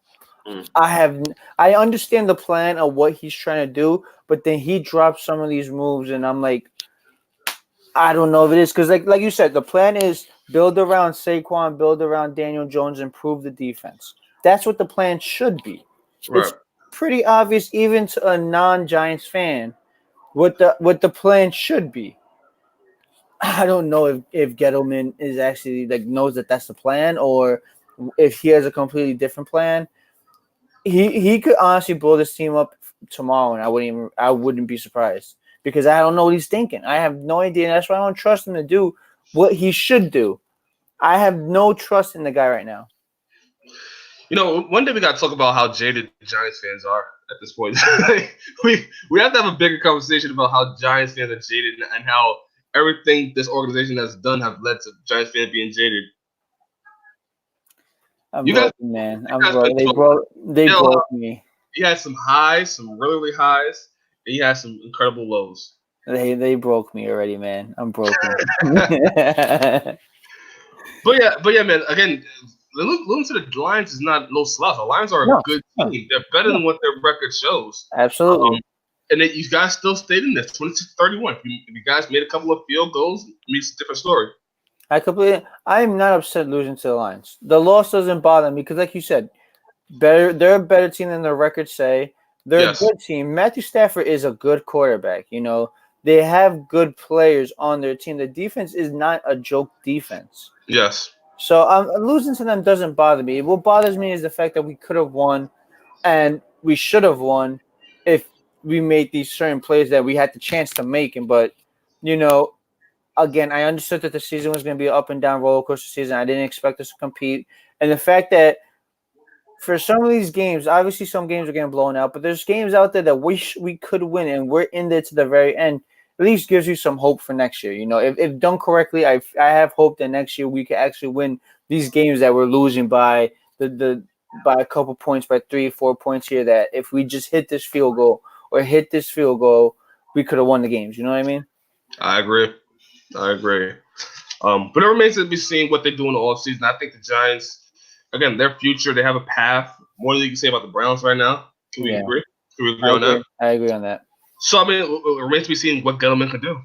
I understand the plan of what he's trying to do, but then he drops some of these moves, and I'm like, I don't know if it is, because like you said, the plan is build around Saquon, build around Daniel Jones, improve the defense. That's what the plan should be. Right. It's pretty obvious, even to a non-Giants fan, what the plan should be. I don't know if Gettleman is actually knows that that's the plan, or if he has a completely different plan. He could honestly blow this team up tomorrow, and I wouldn't be surprised, because I don't know what he's thinking. I have no idea. And that's why I don't trust him to do what he should do. I have no trust in the guy right now. One day we got to talk about how jaded Giants fans are at this point. we have to have a bigger conversation about how Giants fans are jaded and how everything this organization has done have led to Giants fans being jaded. I'm broken, man. I'm broken. They broke me. He had some highs, some really, really highs, and he had some incredible lows. They broke me already, man. I'm broken. But yeah, man. Again, losing to the Lions is not no slouch. The Lions are a good team. They're better than what their record shows. Absolutely. And then you guys still stayed in this 26-31. If you guys made a couple of field goals, it's a different story. I'm not upset losing to the Lions. The loss doesn't bother me because, like you said, they're a better team than their records say. They're a good team. Matthew Stafford is a good quarterback. They have good players on their team. The defense is not a joke defense. Yes. So losing to them doesn't bother me. What bothers me is the fact that we could have won, and we should have won if we made these certain plays that we had the chance to make. But again, I understood that the season was going to be an up and down roller coaster season. I didn't expect us to compete. And the fact that for some of these games, obviously some games are getting blown out, but there's games out there that we could win, and we're in there to the very end. At least gives you some hope for next year. If done correctly, I have hope that next year we can actually win these games that we're losing by the by a couple points, by 3-4 points here, that if we just hit this field goal or hit this field goal, we could have won the games. You know what I mean? I agree. But it remains to be seen what they do in the offseason. I think the Giants, again, their future, they have a path. More than you can say about the Browns right now. Can we agree? Can we agree on that? I agree on that. So, I mean, it remains to be seen what Gettleman can do.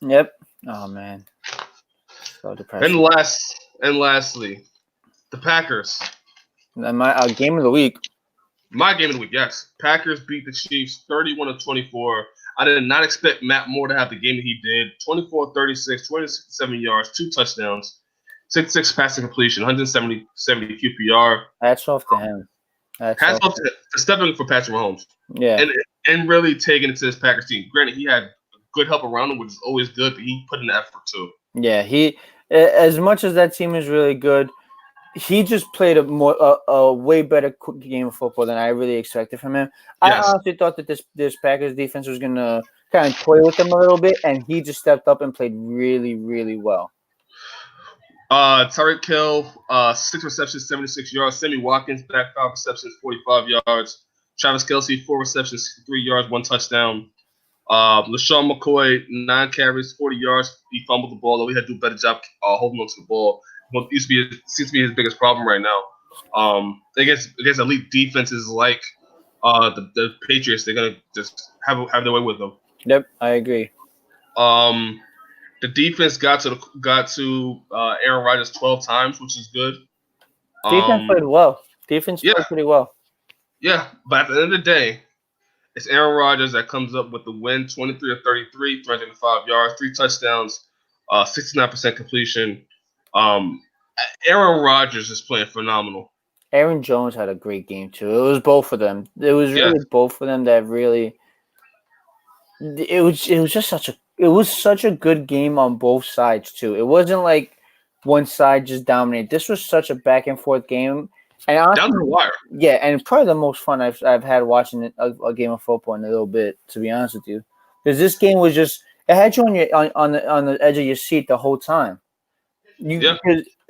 Yep. Oh, man. So depressing. And lastly, the Packers. My game of the week. My game of the week, yes. Packers beat the Chiefs 31-24. I did not expect Matt Moore to have the game that he did. 24-36, 27 yards, 2 touchdowns, 66 passing completion, 170 QPR. Hats off to him. Hats off to stepping for Patrick Mahomes. Yeah. And really taking it to this Packers team. Granted, he had good help around him, which is always good, but he put in the effort too. Yeah, he, as much as that team is really good, he just played a way better game of football than I really expected from him. Yes. I honestly thought that this Packers defense was going to kind of toy with them a little bit, and he just stepped up and played really, really well. Tyreek Hill, 6 receptions, 76 yards. Sammy Watkins, back 5 receptions, 45 yards. Travis Kelce, 4 receptions, 3 yards, 1 touchdown. LaShawn McCoy, 9 carries, 40 yards. He fumbled the ball, though he had to do a better job holding on to the ball. What seems to be his biggest problem right now. Against elite defenses like the Patriots, they're gonna just have their way with them. Yep, I agree. The defense got to Aaron Rodgers 12 times, which is good. Defense played well. Defense played pretty well. Yeah, but at the end of the day, it's Aaron Rodgers that comes up with the win, 23 of 33, 305 yards, 3 touchdowns, 69% completion. Aaron Rodgers is playing phenomenal. Aaron Jones had a great game too. It was both of them. It was really both of them that really. It was such a good game on both sides too. It wasn't like one side just dominated. This was such a back and forth game, and honestly, down to the wire. Yeah, and probably the most fun I've had watching a game of football in a little bit. To be honest with you, because this game was just it had you on the edge of your seat the whole time.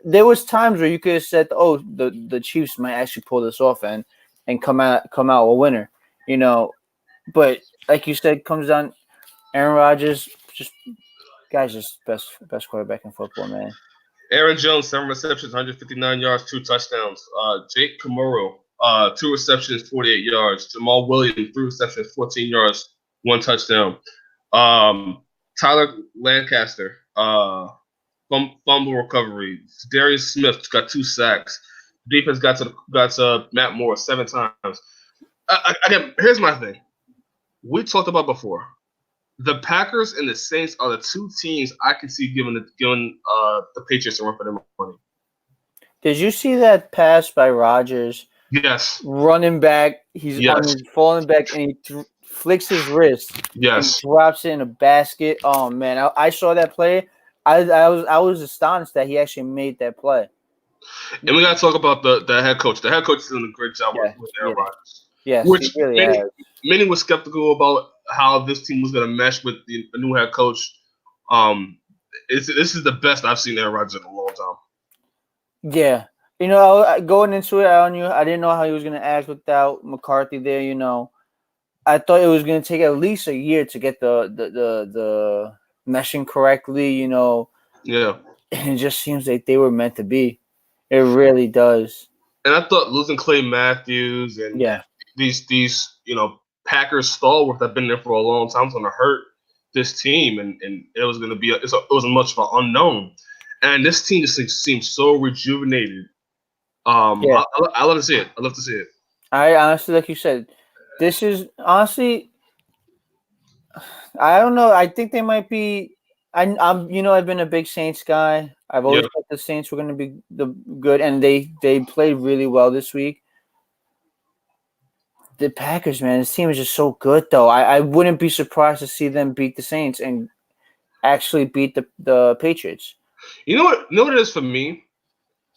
There was times where you could have said, "Oh, the Chiefs might actually pull this off and come out a winner," you know. But like you said, comes down Aaron Rodgers, just best quarterback in football, man. Aaron Jones, 7 receptions, 159 yards, 2 touchdowns. Jake Kamuro, 2 receptions, 48 yards. Jamal Williams, 3 receptions, 14 yards, 1 touchdown. Tyler Lancaster, fumble recovery. Darius Smith got 2 sacks. Defense got to Matt Moore 7 times. Again, here's my thing. We talked about before. The Packers and the Saints are the 2 teams I can see giving the Patriots a run for their money. Did you see that pass by Rodgers? Yes. Running back, he's on his falling back, and he flicks his wrist. Yes. And drops it in a basket. Oh man, I saw that play. I was astonished that he actually made that play. And we gotta talk about the head coach. The head coach is doing a great job with Aaron Rodgers. Yes, which he really has. Many were skeptical about how this team was going to mesh with the new head coach. This is the best I've seen Aaron Rodgers in a long time. Yeah. Going into it, I didn't know how he was going to act without McCarthy there, I thought it was going to take at least a year to get the meshing correctly, Yeah. And it just seems like they were meant to be. It really does. And I thought losing Clay Matthews and these Packers stalwarts that have been there for a long time was going to hurt this team, and it was going to be it was much of an unknown. And this team just seems so rejuvenated. I love to see it. I love to see it. I honestly, like you said, this is honestly, I don't know. I think they might be. I've been a big Saints guy. I've always thought the Saints were going to be the good, and they played really well this week. The Packers, man, this team is just so good, though. I wouldn't be surprised to see them beat the Saints and actually beat the Patriots. You know what it is for me?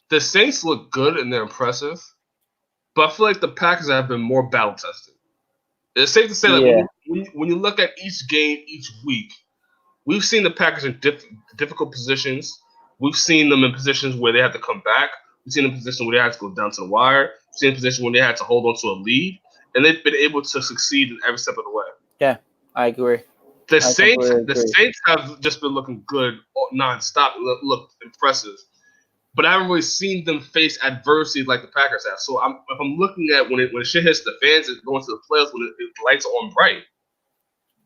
The Saints look good and they're impressive, but I feel like the Packers have been more battle tested. It's safe to say that when you look at each game each week, we've seen the Packers in difficult positions. We've seen them in positions where they have to come back. We've seen them in positions where they have to go down to the wire. same position when they had to hold on to a lead, and they've been able to succeed in every step of the way. Yeah, I agree. The I Saints, completely the agree. Saints have just been looking good nonstop. Looked impressive, but I haven't really seen them face adversity like the Packers have. So if I'm looking at when shit hits the fans, it's going to the playoffs when the lights are on bright.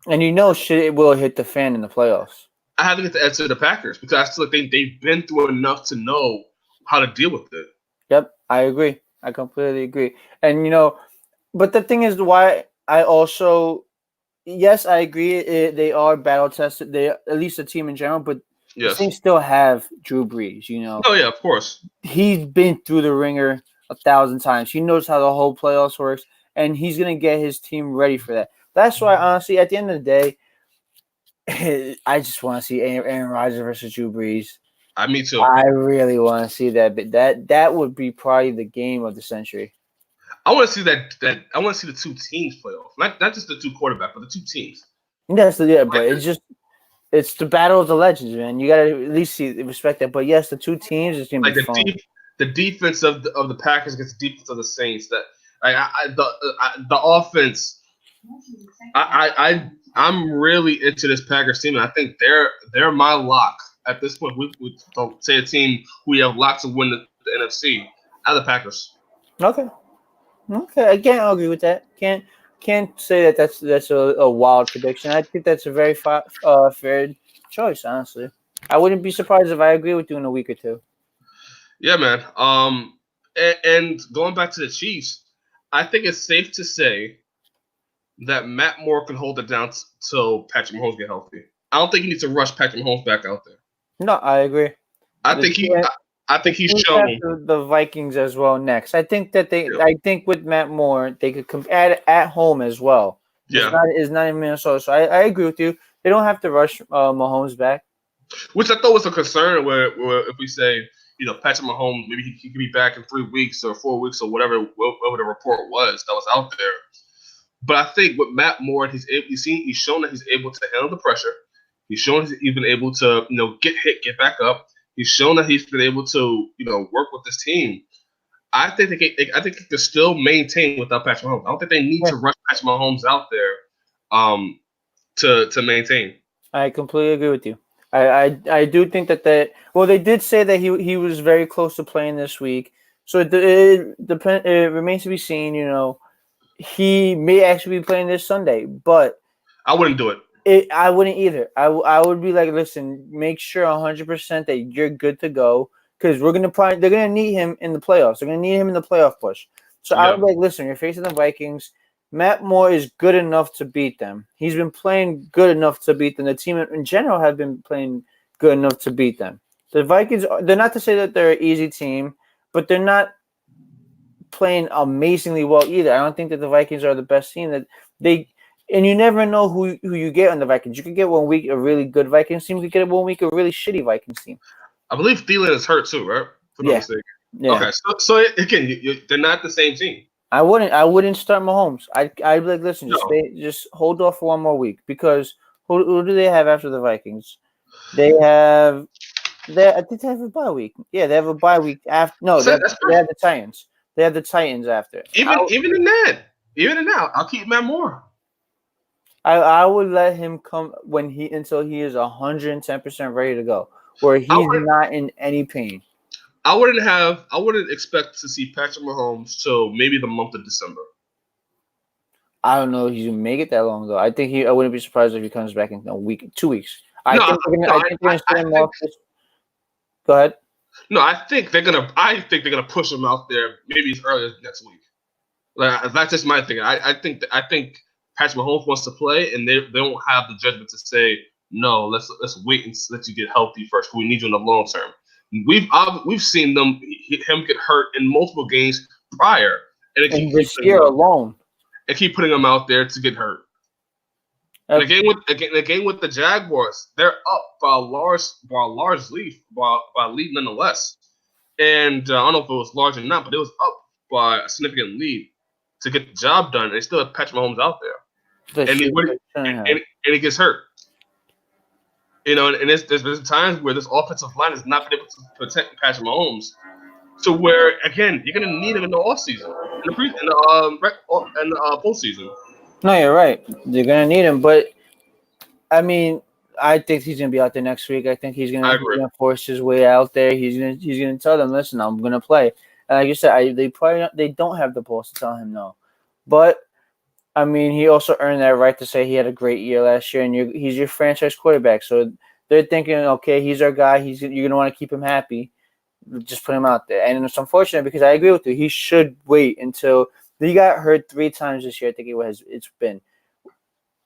And shit will hit the fan in the playoffs. I have to get the edge to the Packers because I feel like they've been through enough to know how to deal with it. Yep, I agree. I completely agree. And but the thing is, why I also, yes, I agree. They are battle tested. They, at least the team in general, but the Yes. Saints still have Drew Brees. Oh yeah, of course. He's been through the ringer 1,000 times. He knows how the whole playoffs works, and he's gonna get his team ready for that. That's why, honestly, at the end of the day, I just want to see Aaron Rodgers versus Drew Brees. Me too. I really want to see that, but that would be probably the game of the century. I want to see that. I want to see the two teams play off, not just the two quarterbacks, but the two teams. But it's the battle of the legends, man. You gotta at least respect that. But yes, the two teams is gonna be fun. The defense of the Packers against the defense of the Saints. That the offense. I'm really into this Packers team, and I think they're my lock at this point. We don't say a team who have lots to win the NFC. Are the Packers. Okay. I can't argue with that. Can't say that that's a wild prediction. I think that's a very fair choice. Honestly, I wouldn't be surprised if I agree with you in a week or two. Yeah, man. And going back to the Chiefs, I think it's safe to say that Matt Moore can hold it down till Patrick Mahomes get healthy. I don't think he needs to rush Patrick Mahomes back out there. No, I agree. I think he's shown the Vikings as well next. I think that I think with Matt Moore they could come at home as well. Yeah, it's not in Minnesota, so I agree with you. They don't have to rush Mahomes back, which I thought was a concern. Where if we say Patrick Mahomes, maybe he could be back in 3 weeks or 4 weeks or whatever the report was that was out there. But I think with Matt Moore, he's shown that he's able to handle the pressure. He's shown he's been able to get hit, get back up. He's shown that he's been able to work with this team. I think they can still maintain without Patrick Mahomes. I don't think they need to rush Patrick Mahomes out there to maintain. I completely agree with you. I do think that they did say that he was very close to playing this week. So it remains to be seen. He may actually be playing this Sunday, but I wouldn't do it. I wouldn't either. I would be like, listen, make sure 100% that you're good to go because they're gonna need him in the playoffs. They're gonna need him in the playoff push. So I would be like, listen, you're facing the Vikings. Matt Moore is good enough to beat them. He's been playing good enough to beat them. The team in general have been playing good enough to beat them. The Vikings, they're not to say that they're an easy team, but they're not playing amazingly well either. I don't think that the Vikings are the best team. And you never know who you get on the Vikings. You could get 1 week a really good Vikings team. You could get 1 week a really shitty Vikings team. I believe Thielen is hurt too, right? For no mistake. Yeah. Okay, so again, they're not the same team. I wouldn't start Mahomes. I'd be like, listen, just hold off for 1 more week because who do they have after the Vikings? I think they have a bye week. Yeah, they have a bye week after. No, they have the Titans. They have the Titans after. Even in that, I'll keep Matt Moore. I would let him come until he is 110% ready to go, where he's not in any pain. I wouldn't expect to see Patrick Mahomes till maybe the month of December. I don't know if he's gonna make it that long though. I wouldn't be surprised if he comes back in a week, 2 weeks. I think they're gonna send him off. Go ahead. No, I think they're gonna push him out there maybe as early as next week. Like that's just my thing. I think Patrick Mahomes wants to play, and they don't have the judgment to say no. Let's wait and let you get healthy first. We need you in the long term. We've seen him get hurt in multiple games prior, and this year alone, and keep putting him out there to get hurt. And the game with the Jaguars, they're up by a large lead nonetheless. And I don't know if it was large or not, but it was up by a significant lead to get the job done. And they still have Patrick Mahomes out there, and he gets hurt. And there's been times where this offensive line has not been able to protect Patrick Mahomes. to where again you're gonna need him in the off season, in the postseason. No, you're right. They're gonna need him, but I mean, I think he's gonna be out there next week. I think I he's agree. gonna force his way out there. He's gonna tell them, listen, I'm gonna play. And like you said, they don't have the balls to tell him no. But I mean, he also earned that right to say he had a great year last year, and he's your franchise quarterback. So they're thinking, okay, he's our guy. You're gonna want to keep him happy. Just put him out there. And it's unfortunate because I agree with you. He should wait until he got hurt 3 times this year. I think it's been,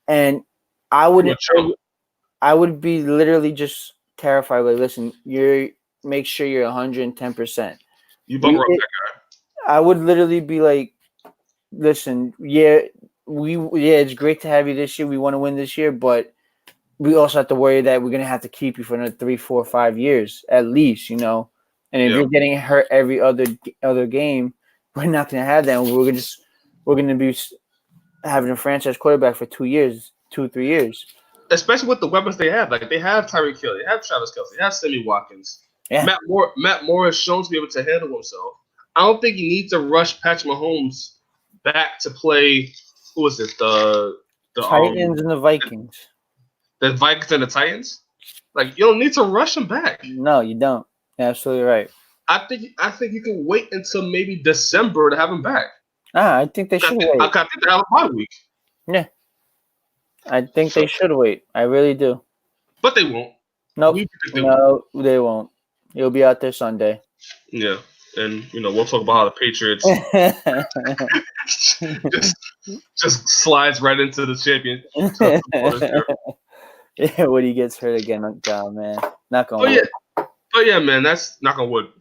and I wouldn't. I would be literally just terrified. Like, listen, make sure you're 110%. You bummer up that guy. I would literally be like, listen, it's great to have you this year. We want to win this year, but we also have to worry that we're gonna have to keep you for another 3, 4, 5 years at least, you know. And if you're getting hurt every other game, we're not gonna have that. We're gonna be having a franchise quarterback for 2 years, 2 3 years. Especially with the weapons they have, like they have Tyreek Hill, they have Travis Kelce, they have Sammy Watkins. Yeah. Matt Moore has shown to be able to handle himself. I don't think you need to rush Patrick Mahomes back to play. Who was it? The Titans and the Vikings. The Vikings and the Titans. Like you don't need to rush him back. No, you don't. You're absolutely right. I think you can wait until maybe December to have him back. I think they should wait. I think they have a bye week. Yeah. I think they should wait. I really do. But they won't. Nope. No, they won't. He'll be out there Sunday. Yeah. And, we'll talk about how the Patriots just slides right into the champion. Yeah, when he gets hurt again, man. Not going to But yeah, man, that's knock on wood.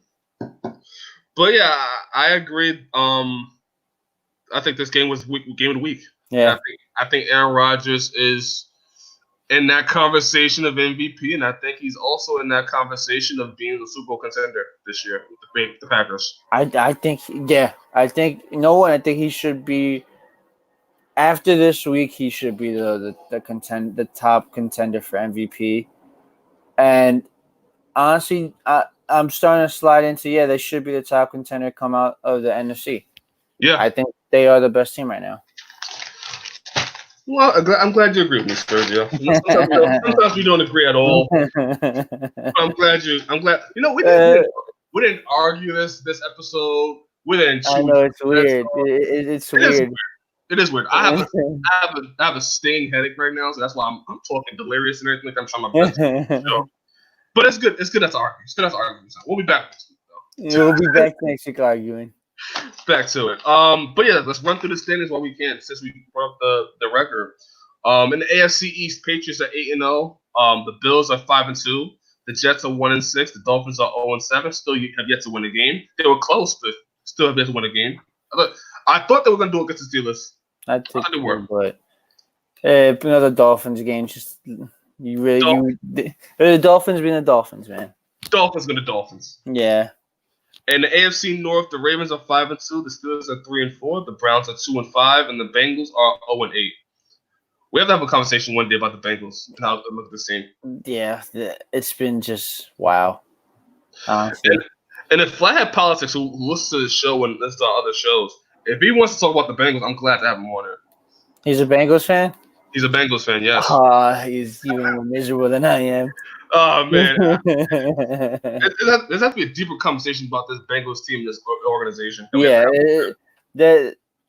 But yeah, I agree. I think this game was game of the week. Yeah. I think Aaron Rodgers is in that conversation of MVP, and I think he's also in that conversation of being the Super Bowl contender this year with the Packers. I think I think I think he should be after this week. He should be the top contender for MVP. And honestly, I'm starting to slide into they should be the top contender come out of the NFC. Yeah, I think they are the best team right now. Well, I'm glad you agree with me, Sergio. Sometimes we don't agree at all. But I'm glad. We didn't argue this episode. We didn't. I know it's weird. It's weird. It is weird. I have a stinging headache right now, so that's why I'm talking delirious and everything. I'm trying my best. But it's good. It's good to argue. It's good to argue. We'll be back next week, though. We'll be back next week arguing. Back to it. But yeah, let's run through the standings while we can, since we brought up the record. In the AFC East, Patriots are 8-0. The Bills are 5-2. The Jets are 1-6. The Dolphins are 0-7. Still have yet to win a game. They were close, but still have yet to win a game. I thought they were going to do it against the Steelers. I think they were, but another Dolphins game. Just the Dolphins being the Dolphins, man. Dolphins being the Dolphins. Yeah. In the AFC North, the Ravens are 5-2, the Steelers are 3-4, the Browns are 2-5, and the Bengals are 0-8. We have to have a conversation one day about the Bengals and how they look the same. Yeah, it's been just wow. And if Flathead Politics, who listens to the show and listens to other shows, if he wants to talk about the Bengals, I'm glad to have him on there. He's a Bengals fan? He's a Bengals fan, yes. He's even more miserable than I am. Oh, man. There's have to be a deeper conversation about this Bengals team, this organization. Yeah.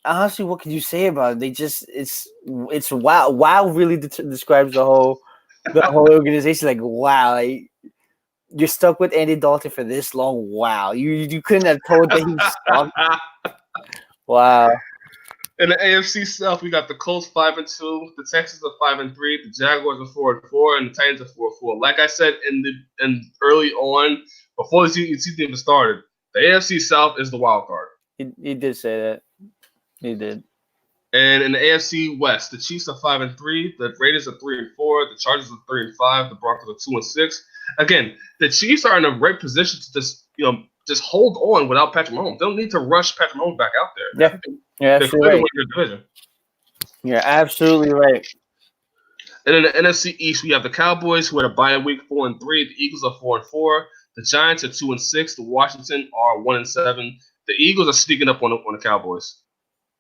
Honestly, what can you say about it? It's wow. Wow really describes the whole organization. Like, wow. Like, you're stuck with Andy Dalton for this long. Wow. You couldn't have told that he's stuck. Wow. In the AFC South, we got the Colts 5-2, the Texans are 5-3, the Jaguars are 4-4, and the Titans are 4-4. Like I said in early on, before the season even started, the AFC South is the wild card. He did say that. He did. And in the AFC West, the Chiefs are 5-3, the Raiders are 3-4, the Chargers are 3-5, the Broncos are 2-6. Again, the Chiefs are in a great position to just hold on without Patrick Mahomes. They don't need to rush Patrick Mahomes back out there. Yeah. You're absolutely right. You're absolutely right. And in the NFC East, we have the Cowboys who had a bye week 4-3. The Eagles are 4-4. The Giants are 2-6. The Washington are 1-7. The Eagles are sneaking up on the Cowboys,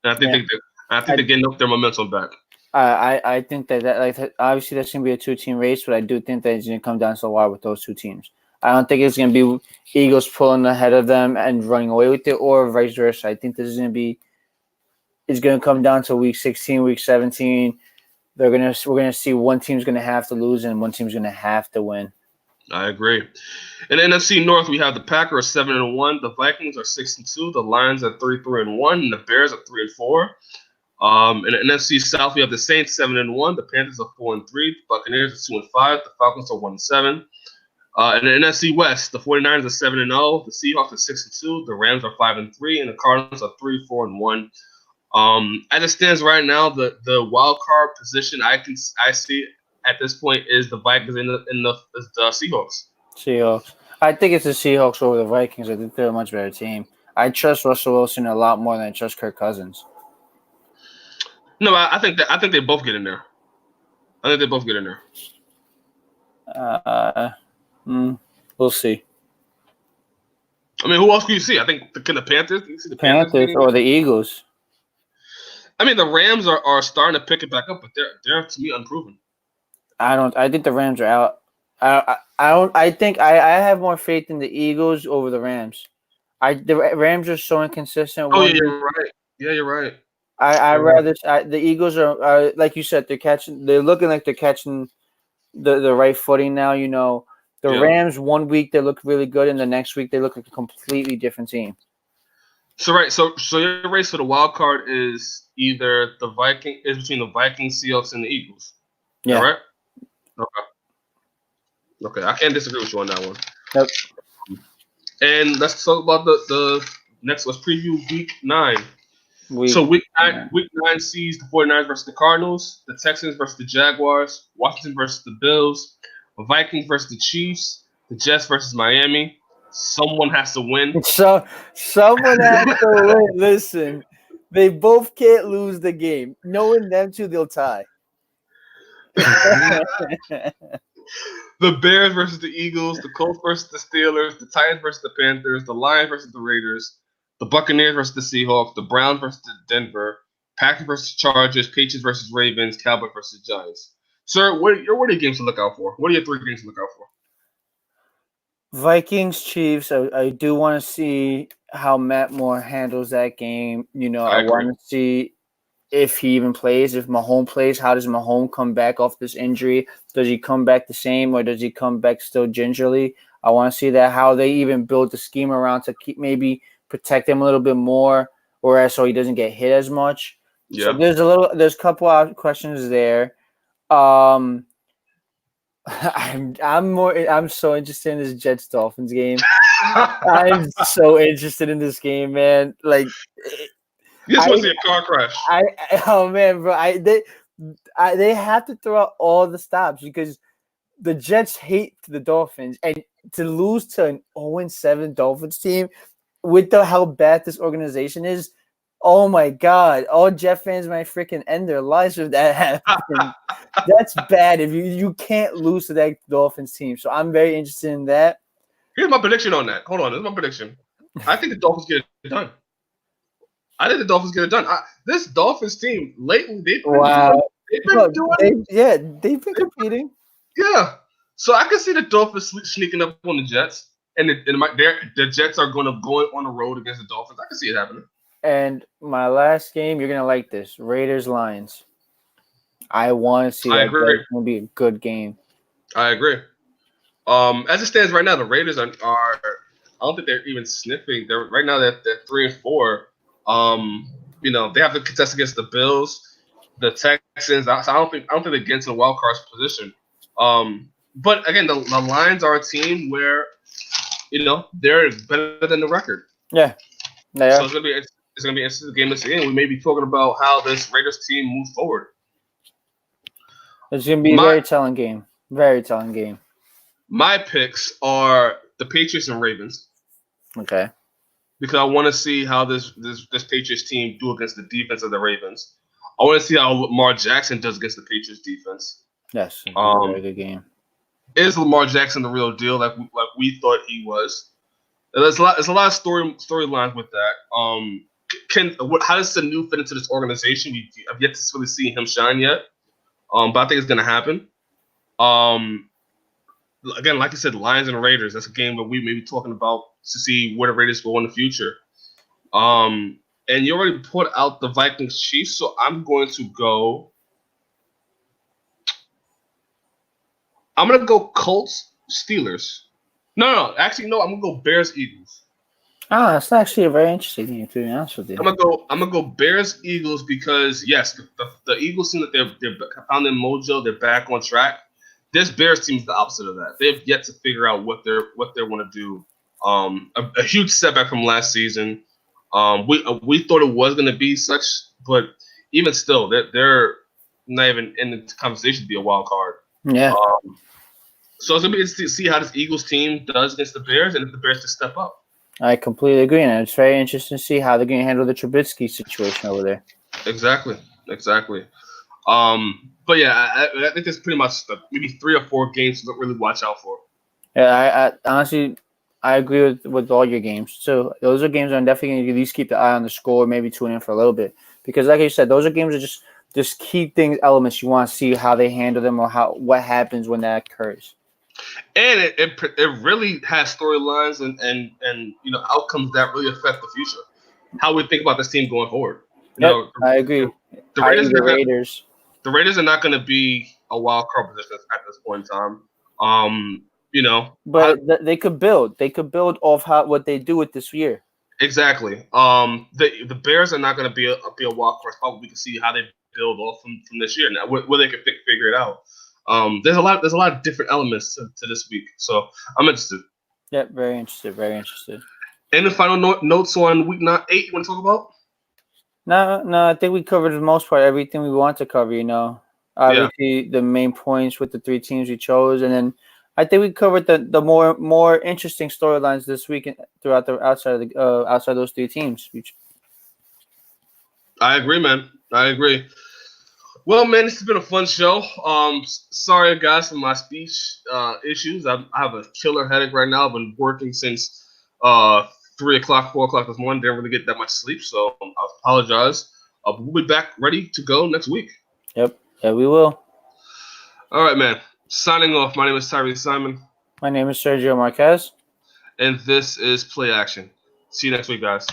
and I think they're getting up their momentum back. I think that like obviously that's gonna be a 2-team race, but I do think that it's gonna come down to the wire with those two teams. I don't think it's gonna be Eagles pulling ahead of them and running away with it, or vice versa. I think this is it's gonna come down to week 16, week 17. We're gonna see one team's gonna have to lose and one team's gonna have to win. I agree. In the NFC North, we have the Packers 7-1, the Vikings are 6-2, the Lions are 3-1, and the Bears are 3-4. In the NFC South, we have the Saints 7-1, the Panthers are 4-3, the Buccaneers are 2-5, the Falcons are 1-7. In the NFC West, the 49ers are 7-0, the Seahawks are 6-2, the Rams are 5-3, and the Cardinals are 3-4-1. As it stands right now, the wild card position I see at this point is the Vikings and the Seahawks. Seahawks. I think it's the Seahawks over the Vikings. I think they're a much better team. I trust Russell Wilson a lot more than I trust Kirk Cousins. No, I think they both get in there. I think they both get in there. We'll see. I mean, who else can you see? I think can the Panthers? You see the Panthers or the Eagles? I mean, the Rams are starting to pick it back up, but they're to me unproven. I think the Rams are out. I think I have more faith in the Eagles over the Rams. The Rams are so inconsistent. Oh, yeah, you're right. Yeah, you're right. The Eagles are like you said, they're looking like they're catching the right footing now. You know, Rams 1 week they look really good, and the next week they look like a completely different team. So your race for the wild card is either between the Vikings, Seahawks, and the Eagles. Yeah. Right? Okay. I can't disagree with you on that one. Yep. And let's talk about the next. Let's preview Week 9. Week 9 sees the 49ers versus the Cardinals, the Texans versus the Jaguars, Washington versus the Bills, the Vikings versus the Chiefs, the Jets versus Miami. Someone has to win. So someone has to win. Listen, they both can't lose the game. Knowing them two, they'll tie. The Bears versus the Eagles, the Colts versus the Steelers, the Titans versus the Panthers, the Lions versus the Raiders, the Buccaneers versus the Seahawks, the Browns versus the Denver, Packers versus Chargers, Patriots versus Ravens, Cowboys versus Giants. Sir, what are your games to look out for? What are your 3 games to look out for? Vikings, Chiefs. I do want to see how Matt Moore handles that game. You know, I want to see if he even plays, if Mahomes plays. How does Mahomes come back off this injury? Does he come back the same, or does he come back still gingerly? I want to see that, how they even build the scheme around to maybe protect him a little bit more, or so he doesn't get hit as much. Yeah. So there's a couple of questions there. I'm so interested in this Jets Dolphins game. I'm so interested in this game, man. Like, you just want to see a car crash. Oh man, bro! They have to throw out all the stops because the Jets hate the Dolphins, and to lose to an 0-7 Dolphins team with how bad this organization is. Oh my God! All Jet fans might freaking end their lives if that happens. That's bad. If you can't lose to that Dolphins team, so I'm very interested in that. Here's my prediction on that. Hold on, this is my prediction. I think the Dolphins get it done. This Dolphins team lately, they've been competing. Yeah, so I can see the Dolphins sneaking up on the Jets, and the Jets are going to go on the road against the Dolphins. I can see it happening. And my last game, you're gonna like this: Raiders-Lions. I want to see that. It's gonna be a good game. I agree. As it stands right now, the Raiders are I don't think they're even sniffing. They're 3-4. You know, they have to contest against the Bills, the Texans. I don't think they're against the wild card position. But again, the Lions are a team where, you know, they're better than the record. Yeah, they are. So it's gonna be an interesting game to see. And we may be talking about how this Raiders team moves forward. It's gonna be a very telling game. Very telling game. My picks are the Patriots and Ravens. Okay. Because I want to see how this Patriots team do against the defense of the Ravens. I want to see how Lamar Jackson does against the Patriots defense. Yes, a very good game. Is Lamar Jackson the real deal, like we thought he was? And there's a lot of storylines with that. How does the new fit into this organization? I've yet to really see him shine yet. But I think it's gonna happen. Again, like I said, Lions and Raiders. That's a game that we may be talking about to see where the Raiders go in the future. And you already put out the Vikings Chiefs, so I'm going to go. I'm gonna go Colts Steelers. No. Actually, no. I'm gonna go Bears Eagles. Ah, that's actually a very interesting game, to be honest with you. I'm gonna go Bears Eagles because yes, the Eagles seem that they're found their mojo. They're back on track. This Bears team is the opposite of that. They've yet to figure out what they want to do. A huge setback from last season. We thought it was going to be such, but even still, they're not even in the conversation to be a wild card. Yeah. So it's gonna be interesting to see how this Eagles team does against the Bears, and if the Bears can step up. I completely agree, and it's very interesting to see how they're going to handle the Trubisky situation over there. Exactly. But yeah, I think there's pretty much maybe 3 or 4 games to really watch out for. Yeah, I honestly agree with all your games. So those are games I'm definitely going to at least keep the eye on the score, maybe tune in for a little bit. Because like you said, those are games that just key things, elements you want to see how they handle them or what happens when that occurs. And it really has storylines and outcomes that really affect the future. How we think about this team going forward. I agree. The Raiders are not going to be a wild card position at this point in time. But they could build. They could build off what they do with this year. Exactly. The Bears are not going to be a wild card spot. We can see how they build off from this year now, where they can figure it out. There's a lot of different elements to this week, so I'm interested. Yeah, very interested. Any final notes on week 8 you want to talk about? No, I think we covered for the most part everything we want to cover. Obviously the main points with the 3 teams we chose, and then I think we covered the more interesting storylines this week throughout the outside those 3 teams. I agree, man. I agree. Well, man, this has been a fun show. Sorry, guys, for my speech issues. I have a killer headache right now. I've been working since 3 o'clock, 4 o'clock this morning. Didn't really get that much sleep, so I apologize. We'll be back ready to go next week. Yep. Yeah, we will. All right, man. Signing off. My name is Tyriece Simon. My name is Sergio Marquez. And this is Play Action. See you next week, guys.